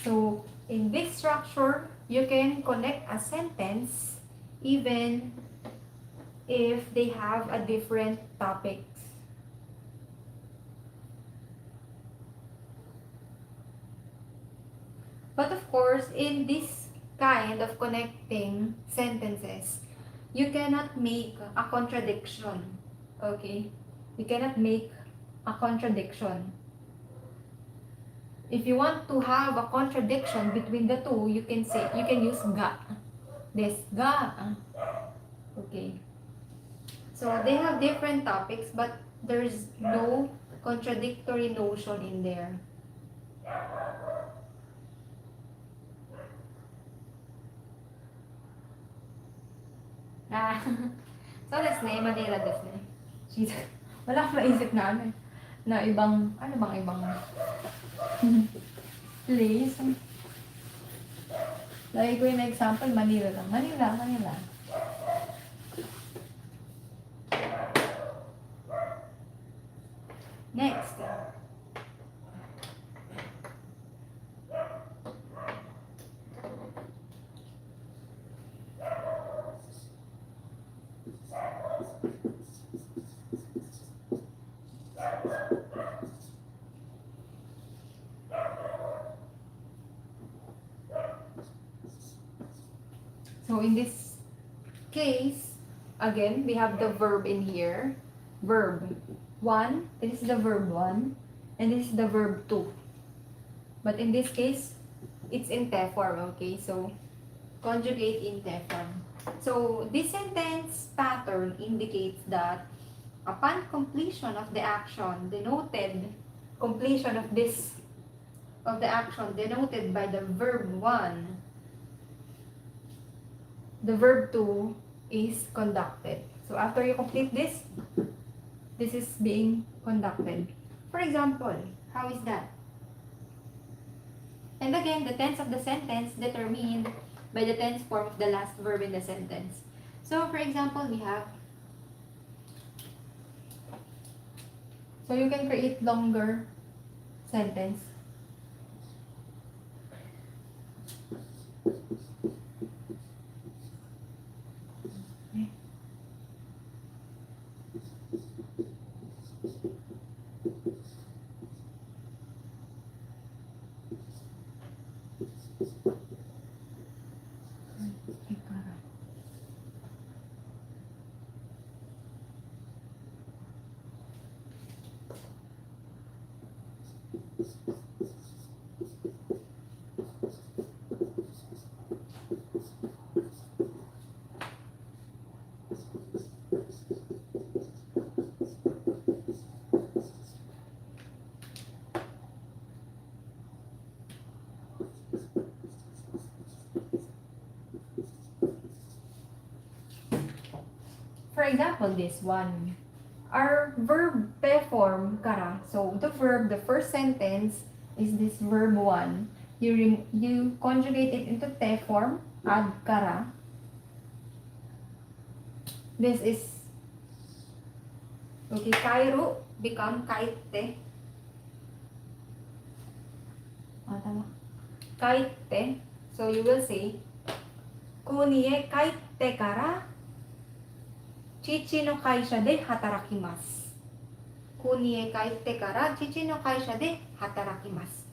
So in this structure, you can connect a sentence even if they have a different topic. But of course, in this kind of connecting sentences, you cannot make a contradiction. Okay? You cannot make a contradiction. If you want to have a contradiction between the two, you can use ga. Des ga. Okay. So they have different topics, but there's no contradictory notion in there. Ah, so desu ne, Manila desu ne. She's, wala akong naisip na ano eh. Na ibang, ano bang ibang place. Lagi ko yung example, Manila lang. Manila, Manila. Next. So in this case, again, we have the verb in here. Verb 1, this is the verb 1, and this is the verb 2. But in this case, it's in te form, okay? So, conjugate in te form. So, this sentence pattern indicates that upon completion of the action denoted, completion of the action denoted by the verb 1, the verb 2 is conducted. So, after you complete this is being conducted. For example, how is that? And again, the tense of the sentence determined by the tense form of the last verb in the sentence. So, for example, we have, so you can create longer sentence. For example, this one. Our verb te form, kara. So, the verb, the first sentence is this verb 1. You conjugate it into te form, add kara. This is, okay, kairu become kaite. Tama. Kaite. So, you will say, kunie kaite kara, chichi no kaisha de hatarakimasu. Kunie kaite kara, chichi no kaisha de hatarakimasu.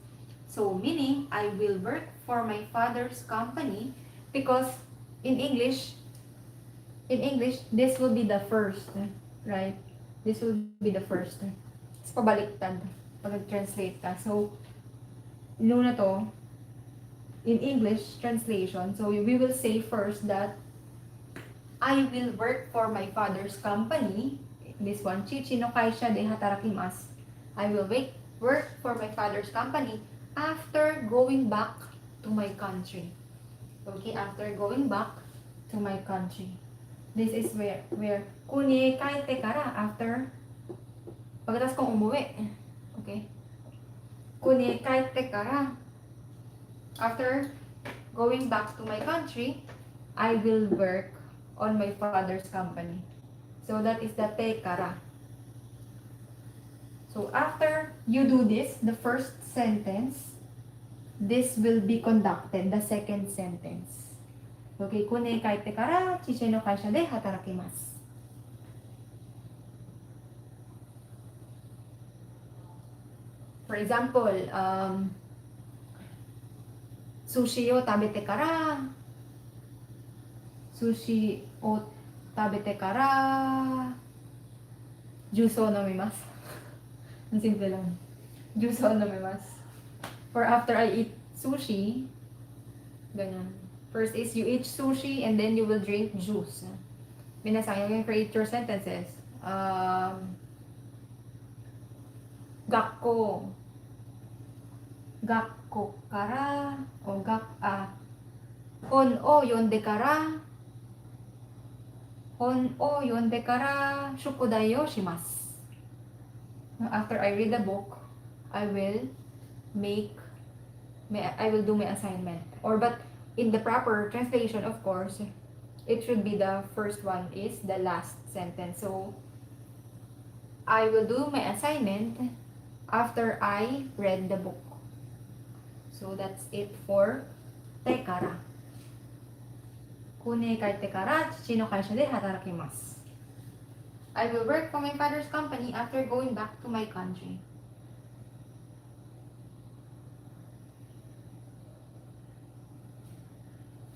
So, meaning, I will work for my father's company because in English, this will be the first, right? This will be the first. It's pabaliktad pag translate ka. So, luna to, in English translation, so we will say first that I will work for my father's company. This one, chichi no kaisha de hatarakimasu. I will work for my father's company after going back to my country. Okay, after going back to my country. This is where kunie kaite kara, after pagkatapos kong umuwi. Okay? Kunie kaite kara, after going back to my country, I will work on my father's company. So that is the te kara. So after you do this, the first sentence, this will be conducted, the second sentence. Okay, kune kaite kara, chichi no kaisha de hatarakimasu. For example, sushi o tabete kara, sushi o tabete kara, juice o nomimasu. Ang simple lang. Juice o nomimasu. For after I eat sushi, ganyan. First is you eat sushi and then you will drink juice. Minnasan, you can create your sentences. Gakko. Gakko kara. O on o yonde kara. Hon o yonde kara shukudai yo shimasu. After I read the book, I will do my assignment. But in the proper translation, of course, it should be the first one is the last sentence. So, I will do my assignment after I read the book. So, that's it for tekara. Kune kai tekara, chichi no kaisha de hatarakimasu. I will work for my father's company after going back to my country.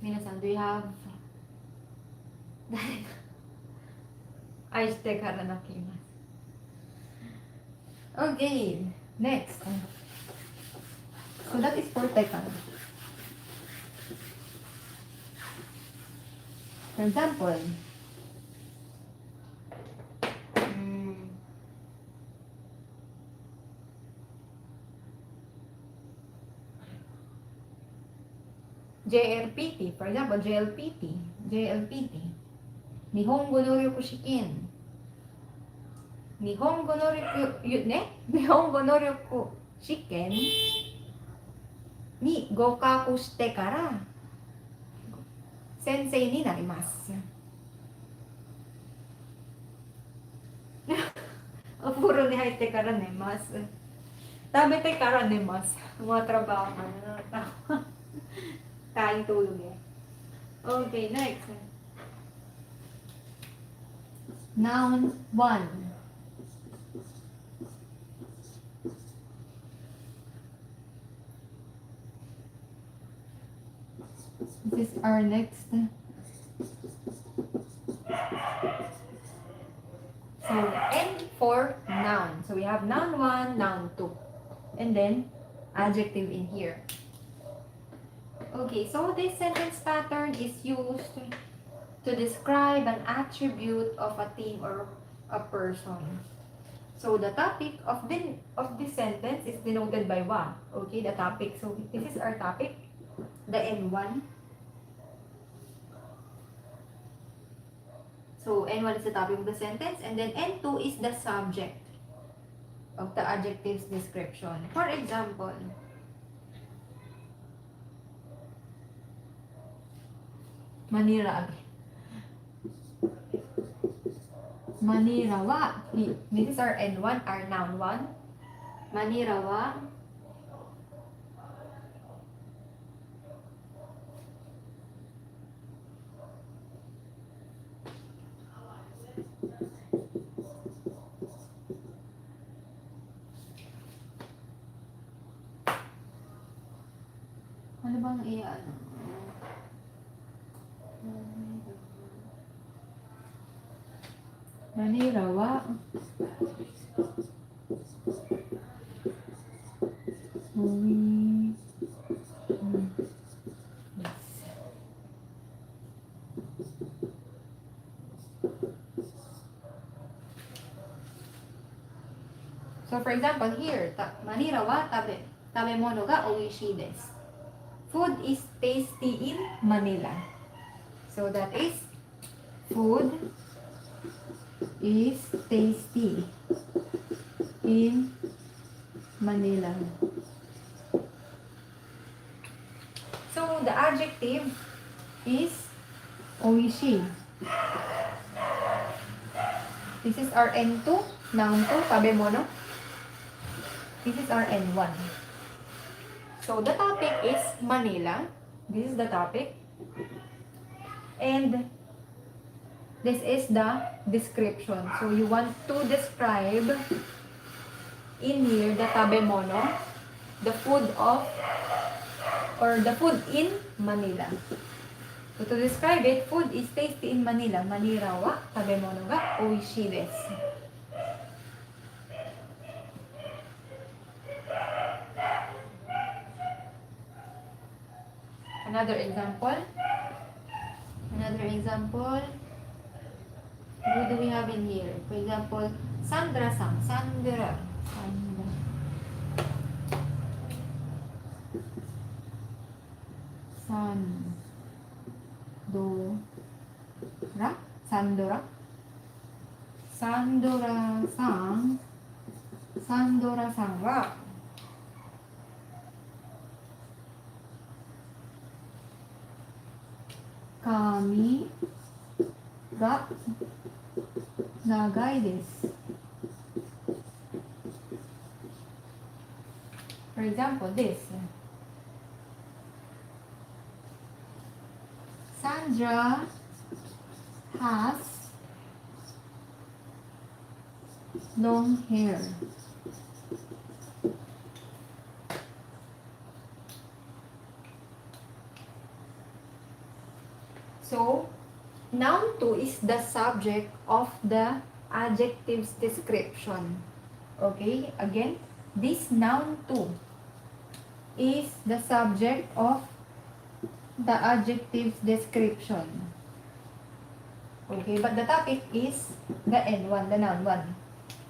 Minnasan, do you have... Aishite kara nakimasu. Okay, next. So that is for tekara. For example, JLPT, for example, JLPT, Nihongo no Ryokushikin, Nihongo no Ryokushiken ni gokaku shite kara Sensei ni narimasu. Puro ni haite kara nemasu. Tabete kara nemasu. Mga trabaho na. Kain tulog eh. Okay, next. Noun 1. This is our next. So, N for noun. So, we have noun 1, noun 2. And then, adjective in here. Okay, so this sentence pattern is used to describe an attribute of a thing or a person. So the topic of this sentence is denoted by wa. Okay, the topic. So this is our topic, the N1. So N1 is the topic of the sentence, and then N2 is the subject of the adjective's description. For example, Manira wa. This is our N1, our noun 1. Manira wa ano bang ano? Manira wa So for example here, Manira wa tabemono ga oishii desu. Food is tasty in Manila. So that is food is tasty in Manila. So the adjective is oishii. This is our N2, noun 2, tabemono. This is our N1. So the topic is Manila. This is the topic. And this is the description. So you want to describe in here the tabemono, the food of, or the food in Manila. So to describe it, food is tasty in Manila. Manira wa tabemono ga oishii desu. Another example. Who do we have in here? For example, Sandra-san. Sandra. Sandora. Sandora-san. Sandora-san wa kami ga nagai desu. For example, this. Sandra has long hair. So, noun 2 is the subject of the adjectives description. Okay, again, this noun 2 is the subject of the adjectives description. Okay, but the topic is the N1, the noun 1.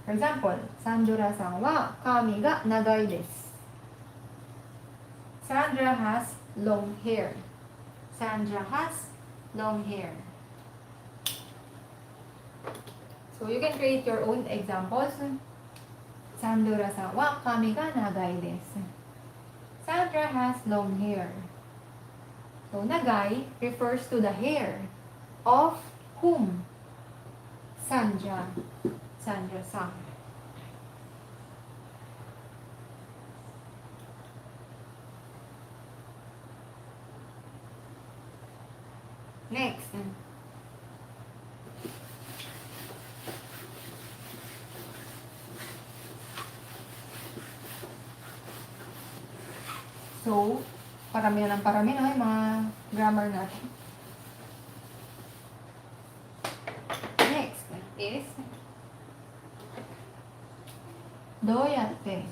For example, Sandra-san wa kami ga nagai desu. Sandra has long hair. Sandra has long hair. So you can create your own examples. Sandra-san wa kami ga nagai desu. Sandra has long hair. So nagai refers to the hair of whom? Sandra. Sandra-san. Next. So, parami na ng parami na yung mga grammar natin. Next is doyatte.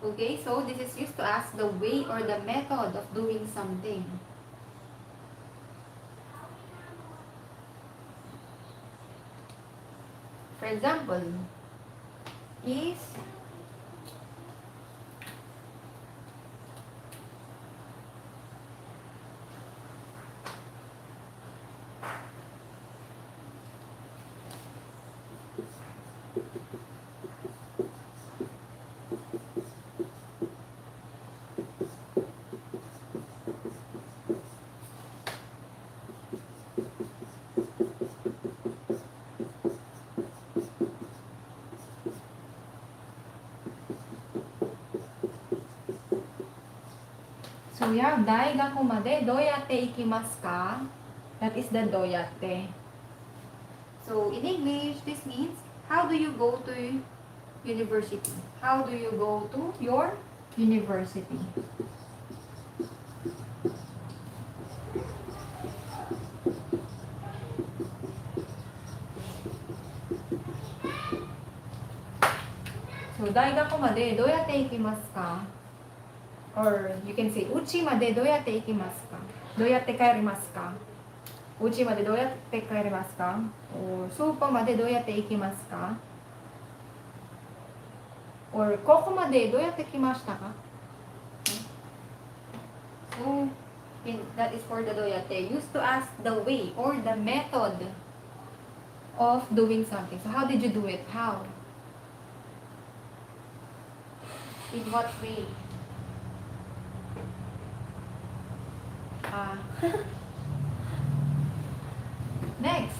Okay, so this is used to ask the way or the method of doing something. For example, is so we have daigaku made doyatte ikimasu ka? That is the doyatte. So in English, this means how do you go to university? How do you go to your university? So daigaku made doyatte ikimasu ka? Or you can say, uchi made doyatte ikimasu ka? Doyatte kaerimasu ka? Uchi made doyatte kaerimasu ka? Or supa made doyatte ikimasu ka? Or koko made doyatte kimashita ka? So, that is for the doyatte. Used to ask the way or the method of doing something. So, how did you do it? How? In what way? Next.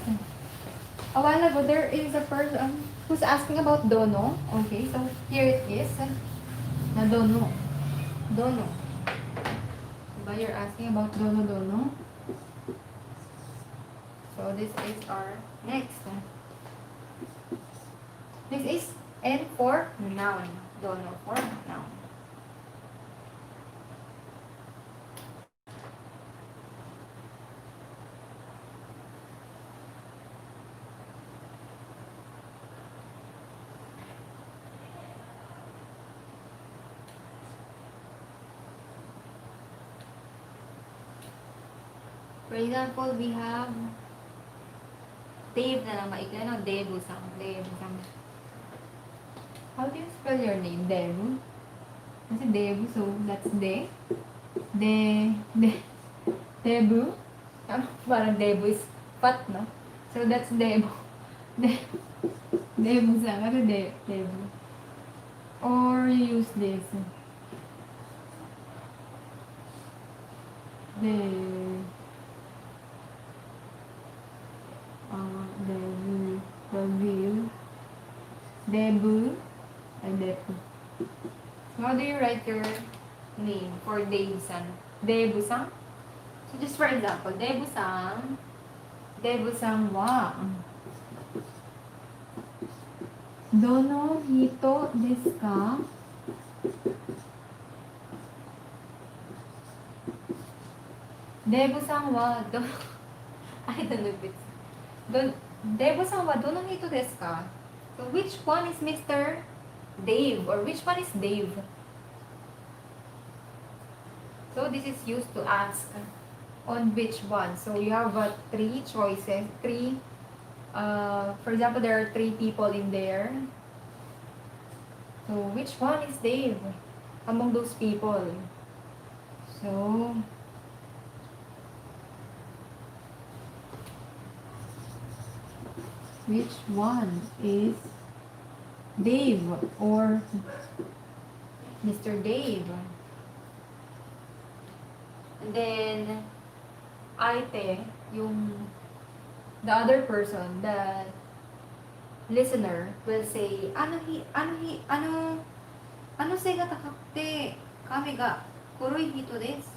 A while ago, there is a person who's asking about dono. Okay, so here it is. Na dono. Dono. Diba you're asking about dono. So this is our next. This is N for noun. Dono for noun. For example, we have Dave na lang maikli, no? Debu-san. Debu-san. How do you spell your name? Debu? Kasi Debu, so that's De. Debu. Parang Debu is fat, no? So that's Debu. Debu-san. Ano Debu? Or you use this. Debu. Debu. Debu. And Debu. How do you write your name for Debu-san? Debu-san? So just for example, Debu-san. Debu-san wa dono hito desu ka? Debu-san wa I don't know if it's Debu-san wa dono hito desu ka? So which one is Mr. Dave or which one is Dave? So this is used to ask on which one. So you have three choices. For example, there are three people in there. So which one is Dave among those people? So which one is Dave or Mr. Dave? And then aite, the other person, the listener will say, ano sei ga takakutte kami ga kuroi hito desu.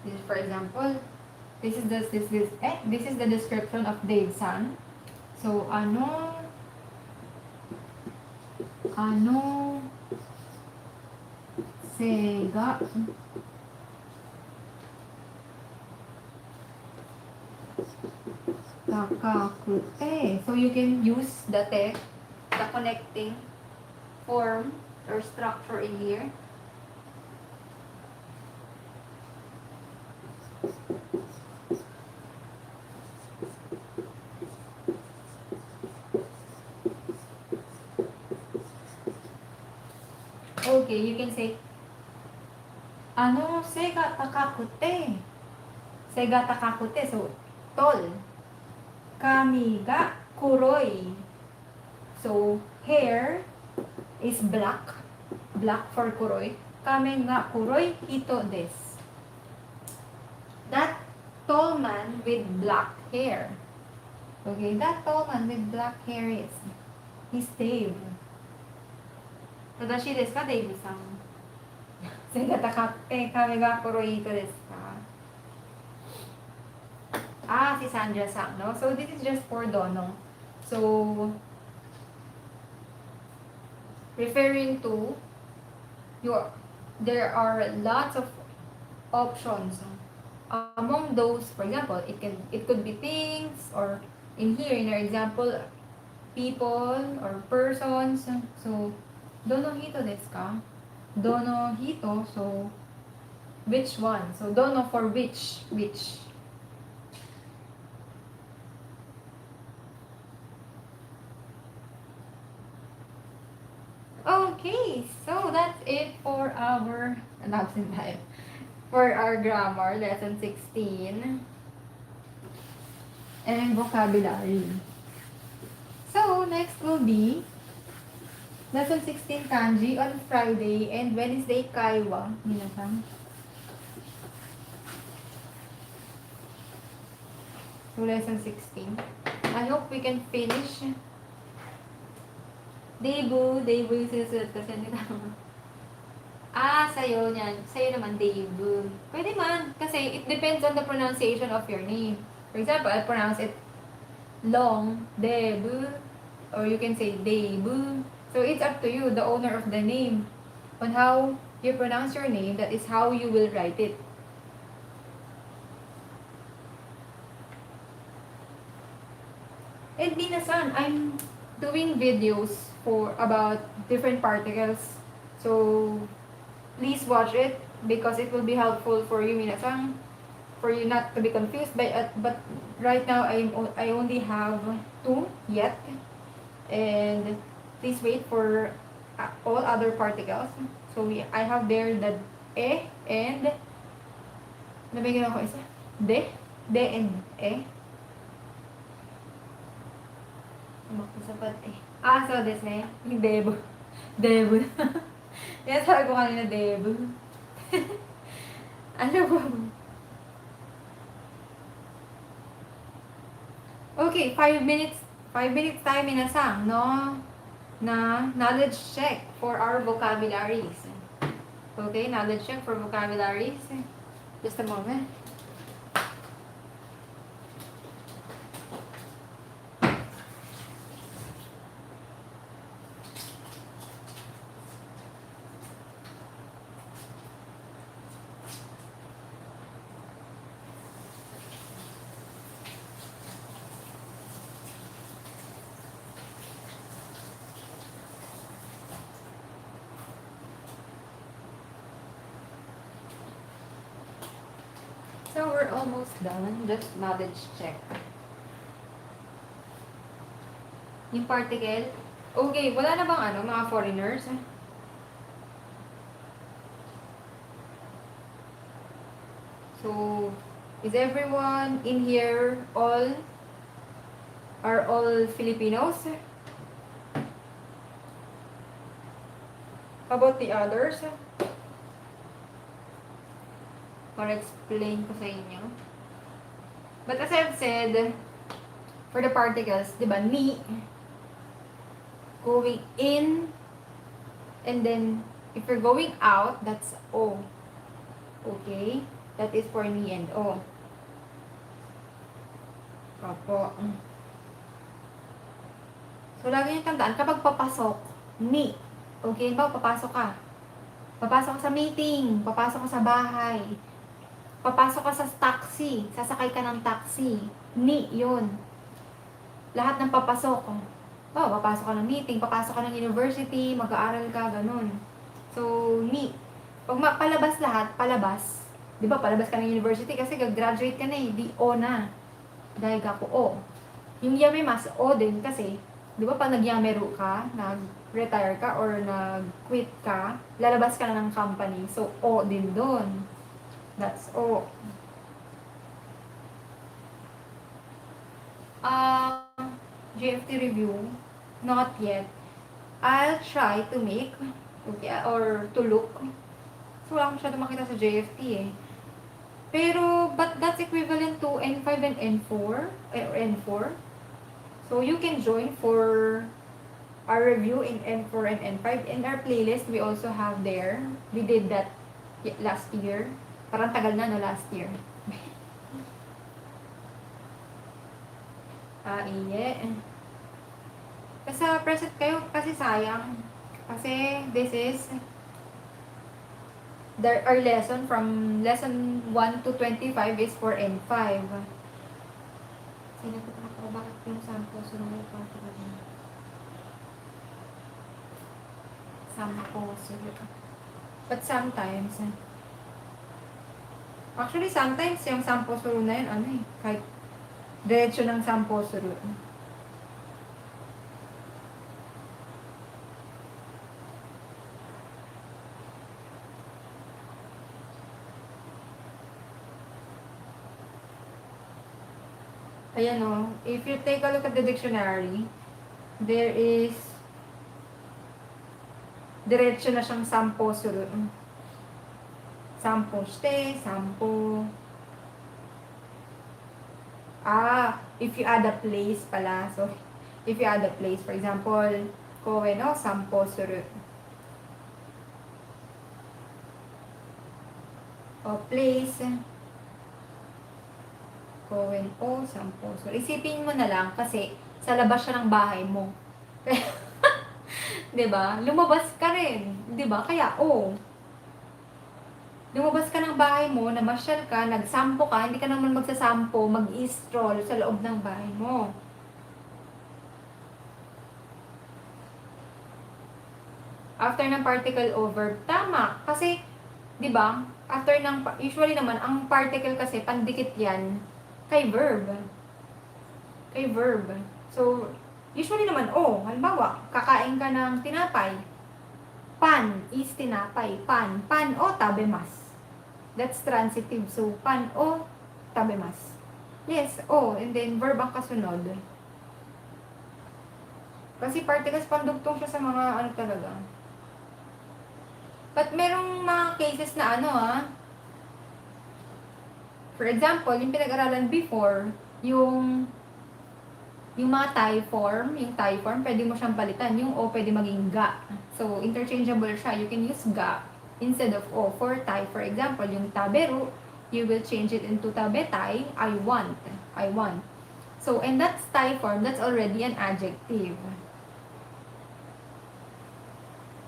This is, for example, this is the description of Dave-san. So ano sei ga takakute. So you can use the connecting form or structure in here. Okay, you can say, ano sega takakute. Sega takakute. So, tall. Kami ga kuroi. So, hair is black. Black for kuroi. Kami ga kuroi hito desu. That tall man with black hair. Okay, that tall man with black hair is Dave. Tadashi desu ka, Dave-san? Sega takakute kami ga kuroi hito desu ka? Si Sandra-san, no? So, this is just for Dono. So, referring to there are lots of options. Among those, for example, it could be things, or in here, in our example, people or persons. So, Dono hito desu ka? Dono hito, so, which one? So, Dono for which. Okay, so that's it for our grammar lesson 16 and vocabulary. So next will be lesson 16 kanji on Friday and Wednesday kaiwa. Minnasan. So lesson 16. I hope we can finish. Debu yung sinusunod kasi nila. Sa'yo niyan. Sa'yo naman, Debu. Pwede man. Kasi it depends on the pronunciation of your name. For example, I pronounce it long, Debu. Or you can say Debu. So it's up to you, the owner of the name. On how you pronounce your name, that is how you will write it. And Minnasan, I'm doing videos about different particles. So please watch it because it will be helpful for you, Minnasan, for you not to be confused by it. But right now I only have 2 yet, and please wait for all other particles. So I have there the and nabigyan ako isa. De and sapat so this na yan. Yung debo. Debo. Kaya sabi ko kanina debo. Ano ba? Okay, 5 minutes. 5 minutes tayo minasang, no? Na knowledge check for our vocabularies. Okay, knowledge check for vocabularies. Just a moment. So we're almost done. Just knowledge check. Yung particle. Okay, wala na bang mga foreigners? So, is everyone in here are all Filipinos? How about the others? Para explain ko sa inyo. But as I've said, for the particles, di ba, ni, going in, and then, if you're going out, that's O. Okay? That is for ni and O. Opo. So, lagi nyo tandaan, kapag papasok, ni. Okay ba? Papasok ka. Papasok ka sa meeting. Papasok ka sa bahay. Papasok ka sa taxi, sasakay ka ng taxi. Ni, yun. Lahat ng papasok. Papasok ka ng meeting, papasok ka ng university, mag-aaral ka, ganun. So, ni. Pag palabas lahat, palabas. Di ba, palabas ka ng university kasi gag-graduate ka na di O na. Dahil ka po O. Yung yamemas, O din kasi, di ba, pag nagyamero ka, nag-retire ka, or nag-quit ka, lalabas ka na ng company. So, O din doon. That's all. GFT review, not yet. I'll try to make, okay, or to look. So, wala akong masyado makita sa GFT Pero, but that's equivalent to N5 and N4, or N4. So, you can join for our review in N4 and N5. In our playlist, we also have there. We did that last year. Parang tagal na, no, last year. Iye. Kasi present kayo, kasi sayang. Kasi this is our lesson from lesson 1 to 25 is for N5. Sinagot ako, bakit yung sample? Sunod pa ito. Sample. But sometimes, actually, sometimes yung sampo suru na yun, kahit diretso ng sampo suru. Ayan if you take a look at the dictionary, there is diretso na siyang sampo suru. Sampo shite, sampo. If you add a place pala. So, if you add a place, for example, koe no sampo suru. O place, koe o sampo suru. Isipin mo na lang kasi sa labas siya ng bahay mo. 'Di ba? Lumabas ka rin, 'di ba? Kaya lumabas ka ng bahay mo, namasyal ka, nagsampo ka, hindi ka naman magsasampo, mag-stroll sa loob ng bahay mo. After ng particle o verb, tama. Kasi, di ba, usually naman, ang particle kasi, pandikit yan kay verb. Kay verb. So, usually naman, halimbawa, kakain ka ng tinapay. Pan is tinapay. Pan. Pan o tabemas. That's transitive. So, pan o tabemas. Yes, o. And then, verb ang kasunod. Kasi particles pandugtong siya sa mga ano talaga. But merong mga cases na ano for example, yung pinag-aralan before, yung mga tie form, pwede mo siyang palitan. Yung o, pwede maging ga. So, interchangeable siya. You can use ga instead of o for tie. For example, yung taberu, you will change it into tabetay, I want. I want. So, and that's tie form, that's already an adjective.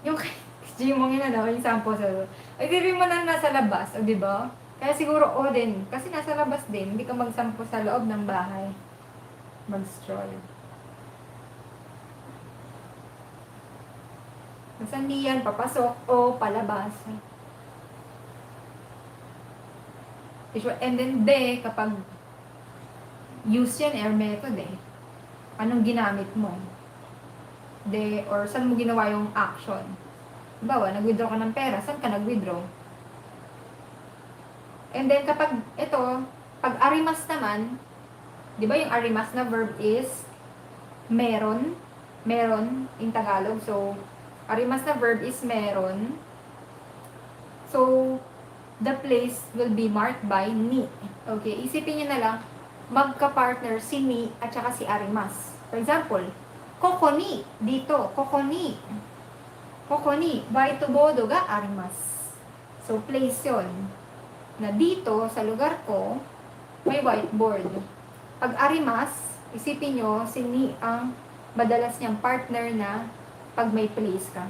Yung mong yun, yung sample sa ay, sabihin mo na nasa labas, o diba? Kaya siguro o din, kasi nasa labas din, hindi ka magsampo sa loob ng bahay. Mag-stroll. Saan yan? Papasok o palabas. And then, de, kapag use yan, or method anong ginamit mo? De, or saan mo ginawa yung action? Bawa, nag-withdraw ka ng pera, saan ka nag-withdraw? And then, kapag ito, pag arimas naman, di ba yung arimas na verb is meron, meron in Tagalog. So, arimas na verb is meron. So, the place will be marked by ni. Okay, isipin nyo na lang, magka-partner si ni at saka si arimas. For example, kokoni, dito, kokoni. Kokoni, baitubodo ga arimas. So, place yon. Na dito, sa lugar ko, may whiteboard. Pag arimas, isipin nyo, si ni ang madalas niyang partner na pag may place ka.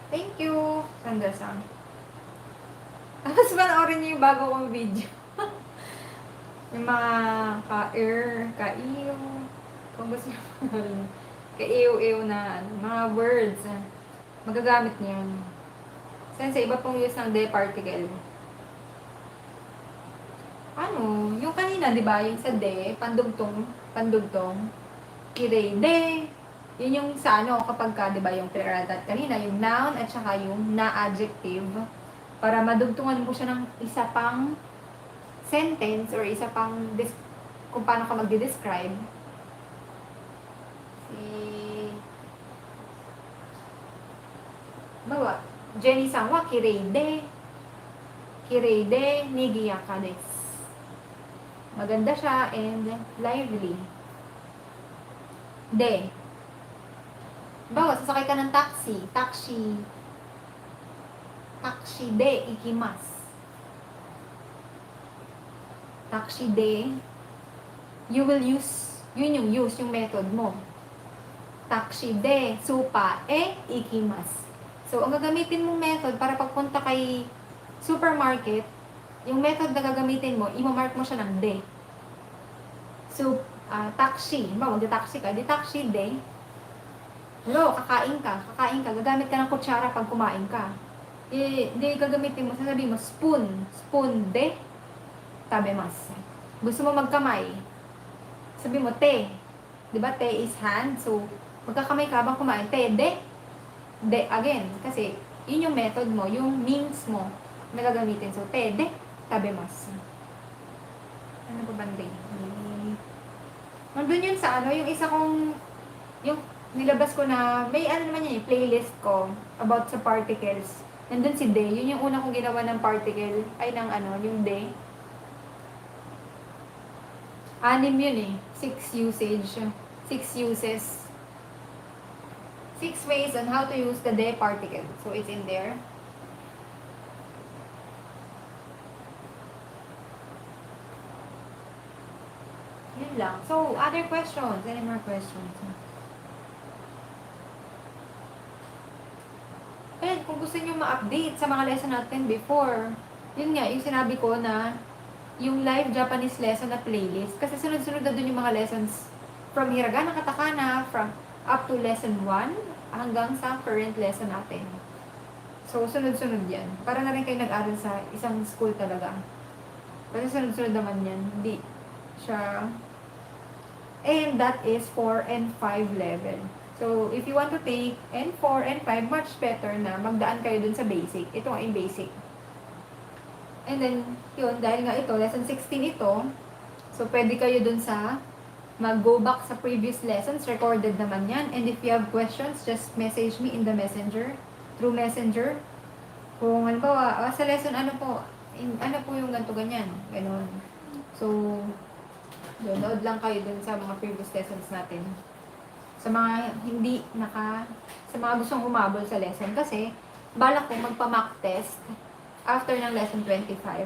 Thank you, Sandra-san. Tapos panoorin niyo yung bago kong video. Yung mga ka-er, ka-iyo, kung gusto nyo panoorin. Ka-iyo-iyo na mga words. Magagamit niyo yun. Sensei, iba pong use ng de particle. Ano, yung kanina, di ba, yung sa de, pandugtong, kirei, de, yun yung sa ano, kapag ka, di ba, yung pinaratat kanina, yung noun at saka yung na-adjective, para madugtungan mo siya ng isa pang sentence or isa pang kung paano ka magde-describe. Bawa, Jenny-san wa kirei de nigiyaka desu. Maganda siya and lively. De. Bawa, sasakay ka ng taxi. Taxi de ikimasu. Taxi de. You will use, yun yung use, yung method mo. Taxi de supa e ikimasu. So, ang gagamitin mong method para pagpunta kay supermarket, yung method na gagamitin mo, imamark mo siya ng de. So, taxi. Ba, magda-taxi ka. Di taxi de. Hello, kakain ka. Gagamit ka ng kutsara pag kumain ka. Di gagamitin mo, sasabihin mo, spoon. Spoon de tabemas. Gusto mo magkamay. Sabihin mo, te. Diba, te is hand. So, magkakamay ka habang kumain. Te de. De, again, kasi yun yung method mo, yung means mo na gagamitin. So, te de tabemas. Ano ba banda yun? Nandun yun sa ano, yung isa kong, yung nilabas ko na, may ano naman yun, playlist ko about sa particles. Nandun si de, yun yung una kong ginawa ng particle, ay ng ano, yung de. 6 yun 6 usage, 6 uses. 6 ways on how to use the de particle. So, it's in there. Yun lang. So, other questions? Any more questions? And kung gusto nyo ma-update sa mga lesson natin before, yun nga, yung sinabi ko na yung live Japanese lesson na playlist. Kasi sunod-sunod na dun yung mga lessons from hiragana, katakana, from up to lesson 1 hanggang sa current lesson natin. So, sunod-sunod yan. Para na rin kayo nag-aral sa isang school talaga. Kasi sunod-sunod naman yan. Hindi siya. And that is 4 and 5 level. So, if you want to take N4, N5, much better na magdaan kayo dun sa basic. Ito nga yung basic. And then, yun, dahil nga ito, lesson 16 ito, so pwede kayo dun sa mag-go back sa previous lessons, recorded naman yan. And if you have questions, just message me in the messenger, through messenger. Kung halimbawa, sa lesson ano po yung ganito ganyan, ganon. So, download lang kayo dun sa mga previous lessons natin. Sa mga sa mga gustong humabol sa lesson. Kasi, balak ko magpa-mock test after ng lesson 25.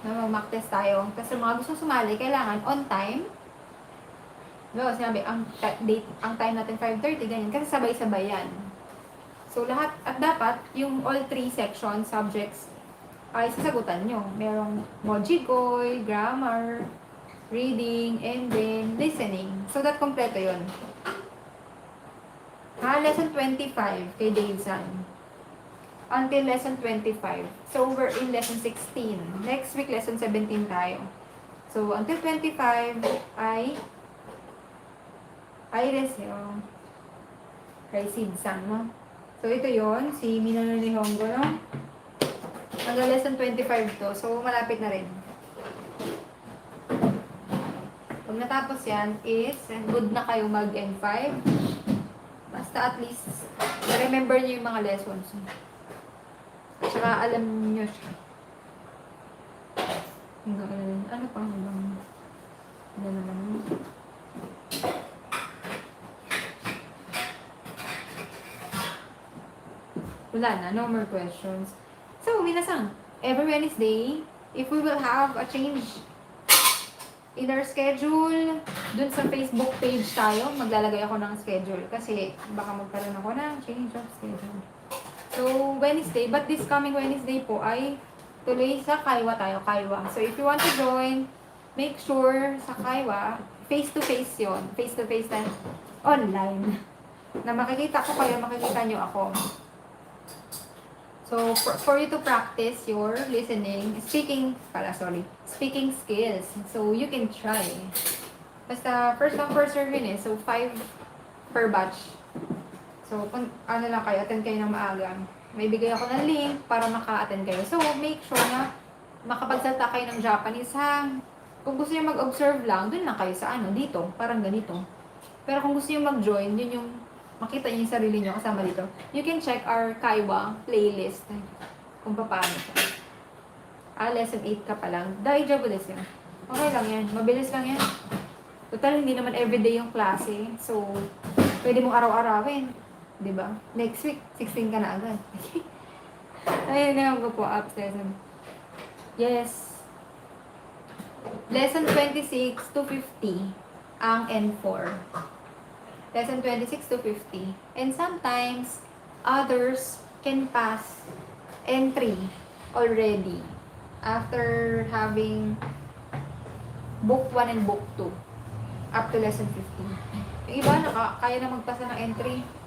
Mag-mock test tayo. Kasi sa mga gustong sumali, kailangan on time. No, sinabi, ang time natin 5:30, ganyan. Kasi sabay-sabay yan. So, lahat, at dapat, yung all 3 sections, subjects, ay sasagutan nyo. Merong mojigoy, grammar, reading, and then listening. So, that kompleto yun. Lesson 25 kay Davesan. Until lesson 25. So, we're in lesson 16. Next week, lesson 17 tayo. So, until 25 ay kay Sid-san, no? So, ito yon si Minna no Nihongo, no? Hanggang lesson 25 to. So, malapit na rin. Pag natapos yan is, good na kayo mag-N5. Basta at least, remember nyo yung mga lessons. At saka alam nyo siya. Ano pa hanggang? Ano naman? Wala na, no more questions. So, Minnasan, every Wednesday, if we will have a change in our schedule, dun sa Facebook page tayo, maglalagay ako ng schedule. Kasi baka magkaroon ako ng change of schedule. So, Wednesday, but this coming Wednesday po ay tuloy sa Kaywa tayo, Kaywa. So, if you want to join, make sure sa Kaywa, face-to-face yon, face-to-face na online. Na makikita ko kayo, makikita nyo ako. So, for you to practice your speaking skills. So, you can try. Basta, first come, first serve yun eh. So, 5 per batch. So, kung ano lang kayo, attend kayo ng maaga. May bigay ako ng link para maka-attend kayo. So, make sure na makapagsalta kayo ng Japanese ha. Kung gusto nyo mag-observe lang, dun lang kayo sa dito. Parang ganito. Pero kung gusto nyo mag-join, yun yung makita niyo yung sarili niyo kasama dito. You can check our Kaiwa playlist kung paano siya. Lesson 8 ka pa lang. Daijoubu desu yun. Okay lang yan. Mabilis lang yan. Total, hindi naman everyday yung klase. So, pwede mong araw-arawin. Diba? Next week, 16 ka na agad. Ayun na ko po. Upstairs. Yes. Lesson 26 to 50 ang N4. Lesson 26 to 50. And sometimes, others can pass N3 already after having book 1 and book 2 up to lesson 15. Yung iba, kaya na magpasa ng N3.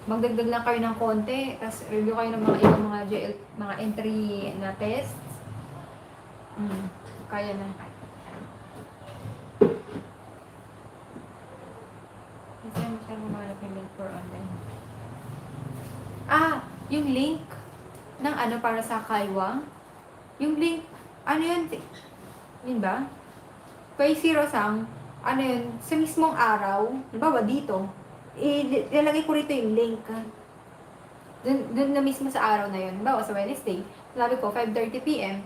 Magdagdag lang kayo ng konti, tapos review kayo ng mga ibang mga N3 na tests. Kaya na. Kasi masyadong mahanap yung link for online. Yung link ng para sa Kaiwa. Yung link, yun? Yun ba? Kay Zero-sang, yun? Sa mismong araw, halimbawa dito, ilalagay ko rito yung link. Dun na mismo sa araw na yun. Halimbawa sa Wednesday, sabi ko, 5:30 PM.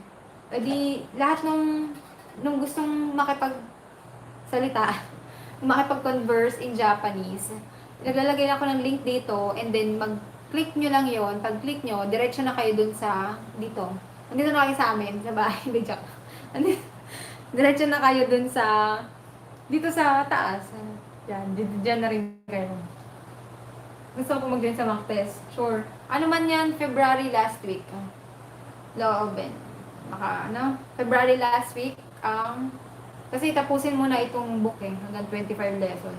Di, lahat nung gustong makipagsalita, makipag-converse in Japanese, naglalagay na ako ng link dito, and then mag-click nyo lang yon. Pag-click nyo, diretso na kayo dun sa, dito. Andito na kayo sa amin, sa bahay. Diretso na kayo dun sa, dito sa taas. Yan, dyan na rin kayo. Gusto ko mag-join sa mock test. Sure. Ano man yan, February last week. Law of Ben. February last week, kasi tapusin mo na itong book hanggang 25 lesson.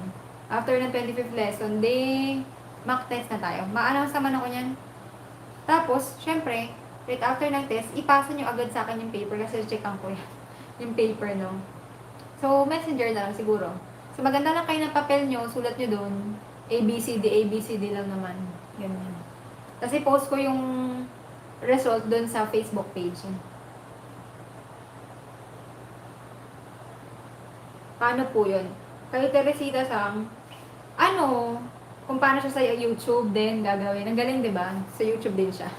After ng 25th lesson, mock test na tayo. Ma-announce naman ako niyan. Tapos, syempre, right after ng test, ipasa nyo agad sa akin yung paper kasi checkan ko yung paper, no? So, messenger na lang siguro. So, maganda lang kayo ng papel nyo, sulat nyo dun. ABCD lang naman. Ganyan. Kasi post ko yung result doon sa Facebook page. Paano po yun? Kay Teresita Sang, ano, kung paano siya sa YouTube din gagawin. Ang galing, di ba? Sa YouTube din siya.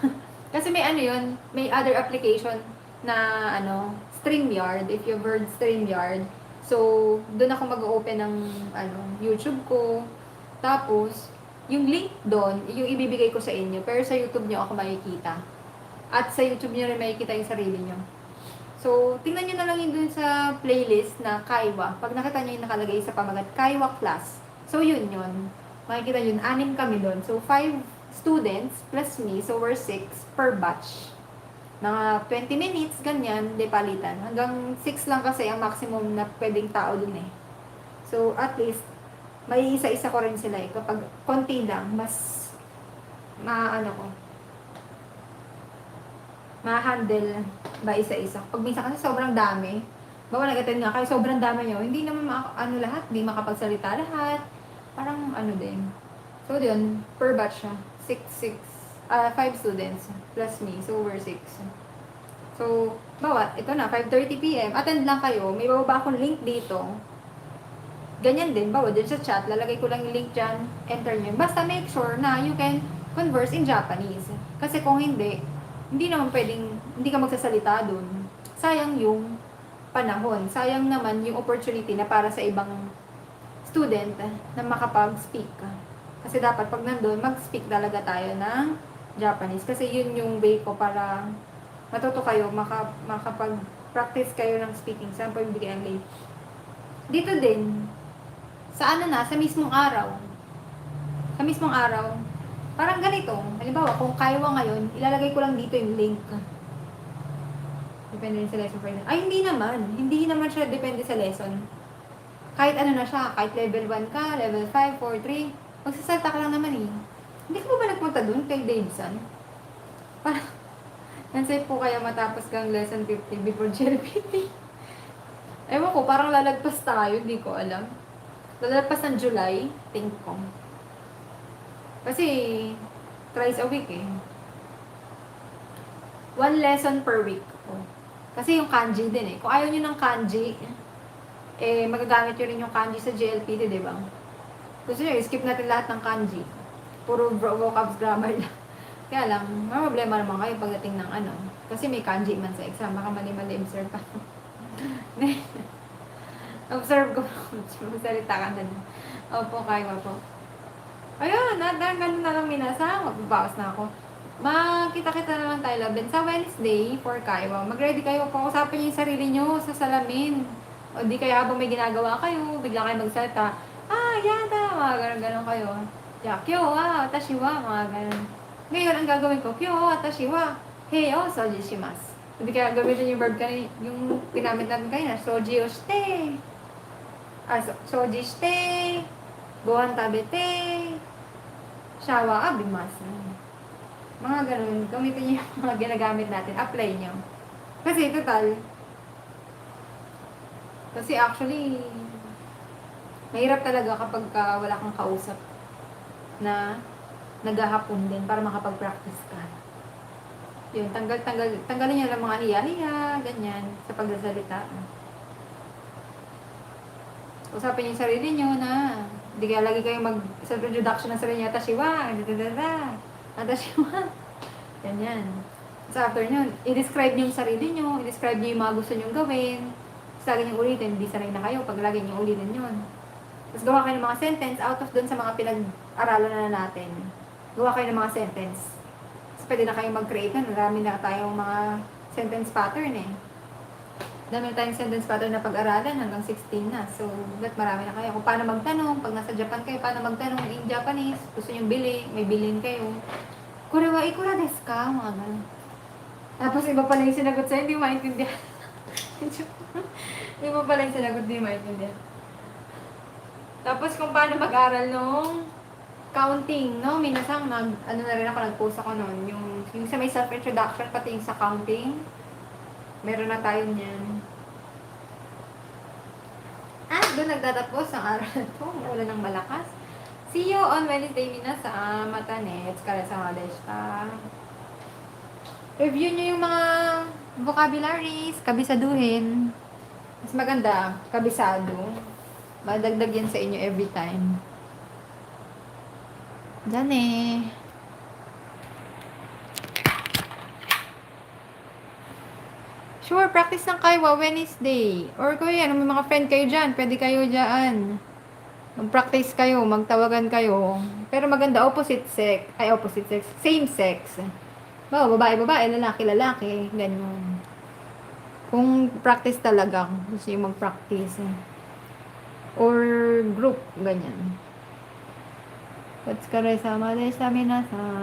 Kasi may ano yun, may other application na ano, StreamYard, if you've heard StreamYard. So, doon ako mag-open ng ano, YouTube ko. Tapos, yung link doon, yung ibibigay ko sa inyo. Pero sa YouTube nyo ako makikita. At sa YouTube nyo rin makikita yung sarili nyo. So, tingnan nyo na lang yun dun sa playlist na Kaiwa. Pag nakita nyo yung nakalagay sa pamagat, Kaiwa class. So, yun yun. Makikita yun, 6 kami doon. So, 5 students plus me. So, we're 6 per batch. Mga 20 minutes, ganyan, de palitan. Hanggang 6 lang kasi ang maximum na pwedeng tao dun eh. So, at least, may isa-isa ko rin sila eh. Kapag konti lang, mas maano ko, ma-handle ba isa-isa. Pag minsan kasi sobrang dami, bawa nag-attend nga kayo, sobrang dami nyo, hindi naman ano lahat, hindi makapagsalita lahat. Parang ano din. So, yun, per batch siya. 5 students plus me. So, we're 6. So, bawat, ito na, 5:30 PM. Attend lang kayo. May bababa akong link dito. Ganyan din, bawat dyan sa chat. Lalagay ko lang yung link dyan. Enter nyo. Basta make sure na you can converse in Japanese. Kasi kung hindi naman pwedeng, hindi ka magsasalita dun. Sayang yung panahon. Sayang naman yung opportunity na para sa ibang student na makapag-speak. Kasi dapat pag nandun, mag-speak talaga tayo ng Japanese. Kasi yun yung way ko para matuto kayo, makapag-practice kayo ng speaking. Saan po yung bigay ang link? Dito din, sa ano na, sa mismong araw. Sa mismong araw, parang ganito. Halimbawa, kung Kaiwa ngayon, ilalagay ko lang dito yung link. Depende rin sa lesson for example. Ay, hindi naman. Hindi naman siya depende sa lesson. Kahit ano na siya, kahit level 1 ka, level 5, 4, 3, magsasalta ka lang naman eh. Hindi ka ba nagpunta dun kay Daveson? Parang, nansay po kaya matapos kang lesson 50 before GLPT. Ewan ko, parang lalagpas tayo, hindi ko alam. Lalagpas ng July, think ko. Kasi, thrice a week eh. 1 lesson per week. Oh. Kasi yung kanji din eh. Kung ayaw nyo ng kanji, eh, magagamit nyo rin yung kanji sa GLPT, di ba? Gusto nyo, skip natin lahat ng kanji. Puro vocabs grammar lang. Kaya lang, may problema naman kayo pagdating ng ano. Kasi may kanji man sa exam. Baka mali-mali observe pa. Observe ko. Magsalita ka na. Opo, kaya po. Ayun, ganun na lang Minnasan. Magbabawas na ako. Makita-kita na lang tayo, love. Then sa Wednesday, for Kaiwa, mag-ready kayo. Pakusapin niyo yung sarili niyo sa salamin. O di kaya habang may ginagawa kayo, bigla kayo magsalita. Yata, mga ganun-ganun kayo. Kyo, watashi wa, mga ganun. Ngayon, ang gagawin ko, kyo, watashi wa, hey, Onegaishimasu. Hindi kaya gamitin yung verb kanina, yung pinamit natin kanina, soji o shite. Soji shite, gohan tabete, shawa abimasu. Mga ganun, gamitin niyo yung mga ginagamit natin, apply niyo. Kasi total, kasi actually, mahirap talaga kapag wala kang kausap na naghahapon din para makapag-practice ka. Yun, tanggalin nyo lang mga hiya-hiya, ganyan, sa pagsasalita. Usapin yung sarili nyo na, hindi kaya lagi kayong mag-introduction ng sarili nyo, atashiwa, atashiwa, ganyan. So after nyo, i-describe nyo yung sarili nyo, i-describe nyo yung mga gusto nyo gawin, tapos lagi nyo ulitin, hindi sanay na kayo pag lagi nyo ulitin yun. Tapos gawa kayo ng mga sentence out of dun sa mga pinag-aralan na natin. Gawa kayo ng mga sentence. Tapos pwede na kayong mag-create na. Marami na tayong mga sentence pattern eh. Dami na tayong sentence pattern na pag-aralan hanggang 16 na. So, marami na kayo. Kung paano magtanong, pag nasa Japan kayo, paano magtanong in Japanese, gusto nyo bili, may bilhin kayo. Kore wa ikura desu ka? Mga ganun. Tapos iba pala yung sinagot sa'yo, hindi maintindihan. Iba pala yung sinagot, hindi maintindihan. Tapos kung paano mag-aral nung counting, no? Minnasan, ano na rin ako, nag-post ako noon. Yung sa may self-introduction, pati yung sa counting. Meron na tayo niyan. Doon nagtatapos ang aral na ito. Ulan ng malakas. See you on Wednesday, Minnasan. Mata ne. Tsukaresama deshita. Review nyo yung mga vocabularies. Kabisaduhin. Mas maganda, kabisado. Madagdag yan sa inyo every time. Diyan eh. Sure, practice ng Kaywa Wednesday. Or kung yan, may mga friend kayo dyan, pwede kayo dyan. Mag-practice kayo, magtawagan kayo. Pero maganda, opposite sex. Ay, opposite sex. Same sex. Babae, lalaki, ganyan. Kung practice talaga, gusto yung mag-practice. Or group, ganyan. Let's go sa mga sa Minnasan.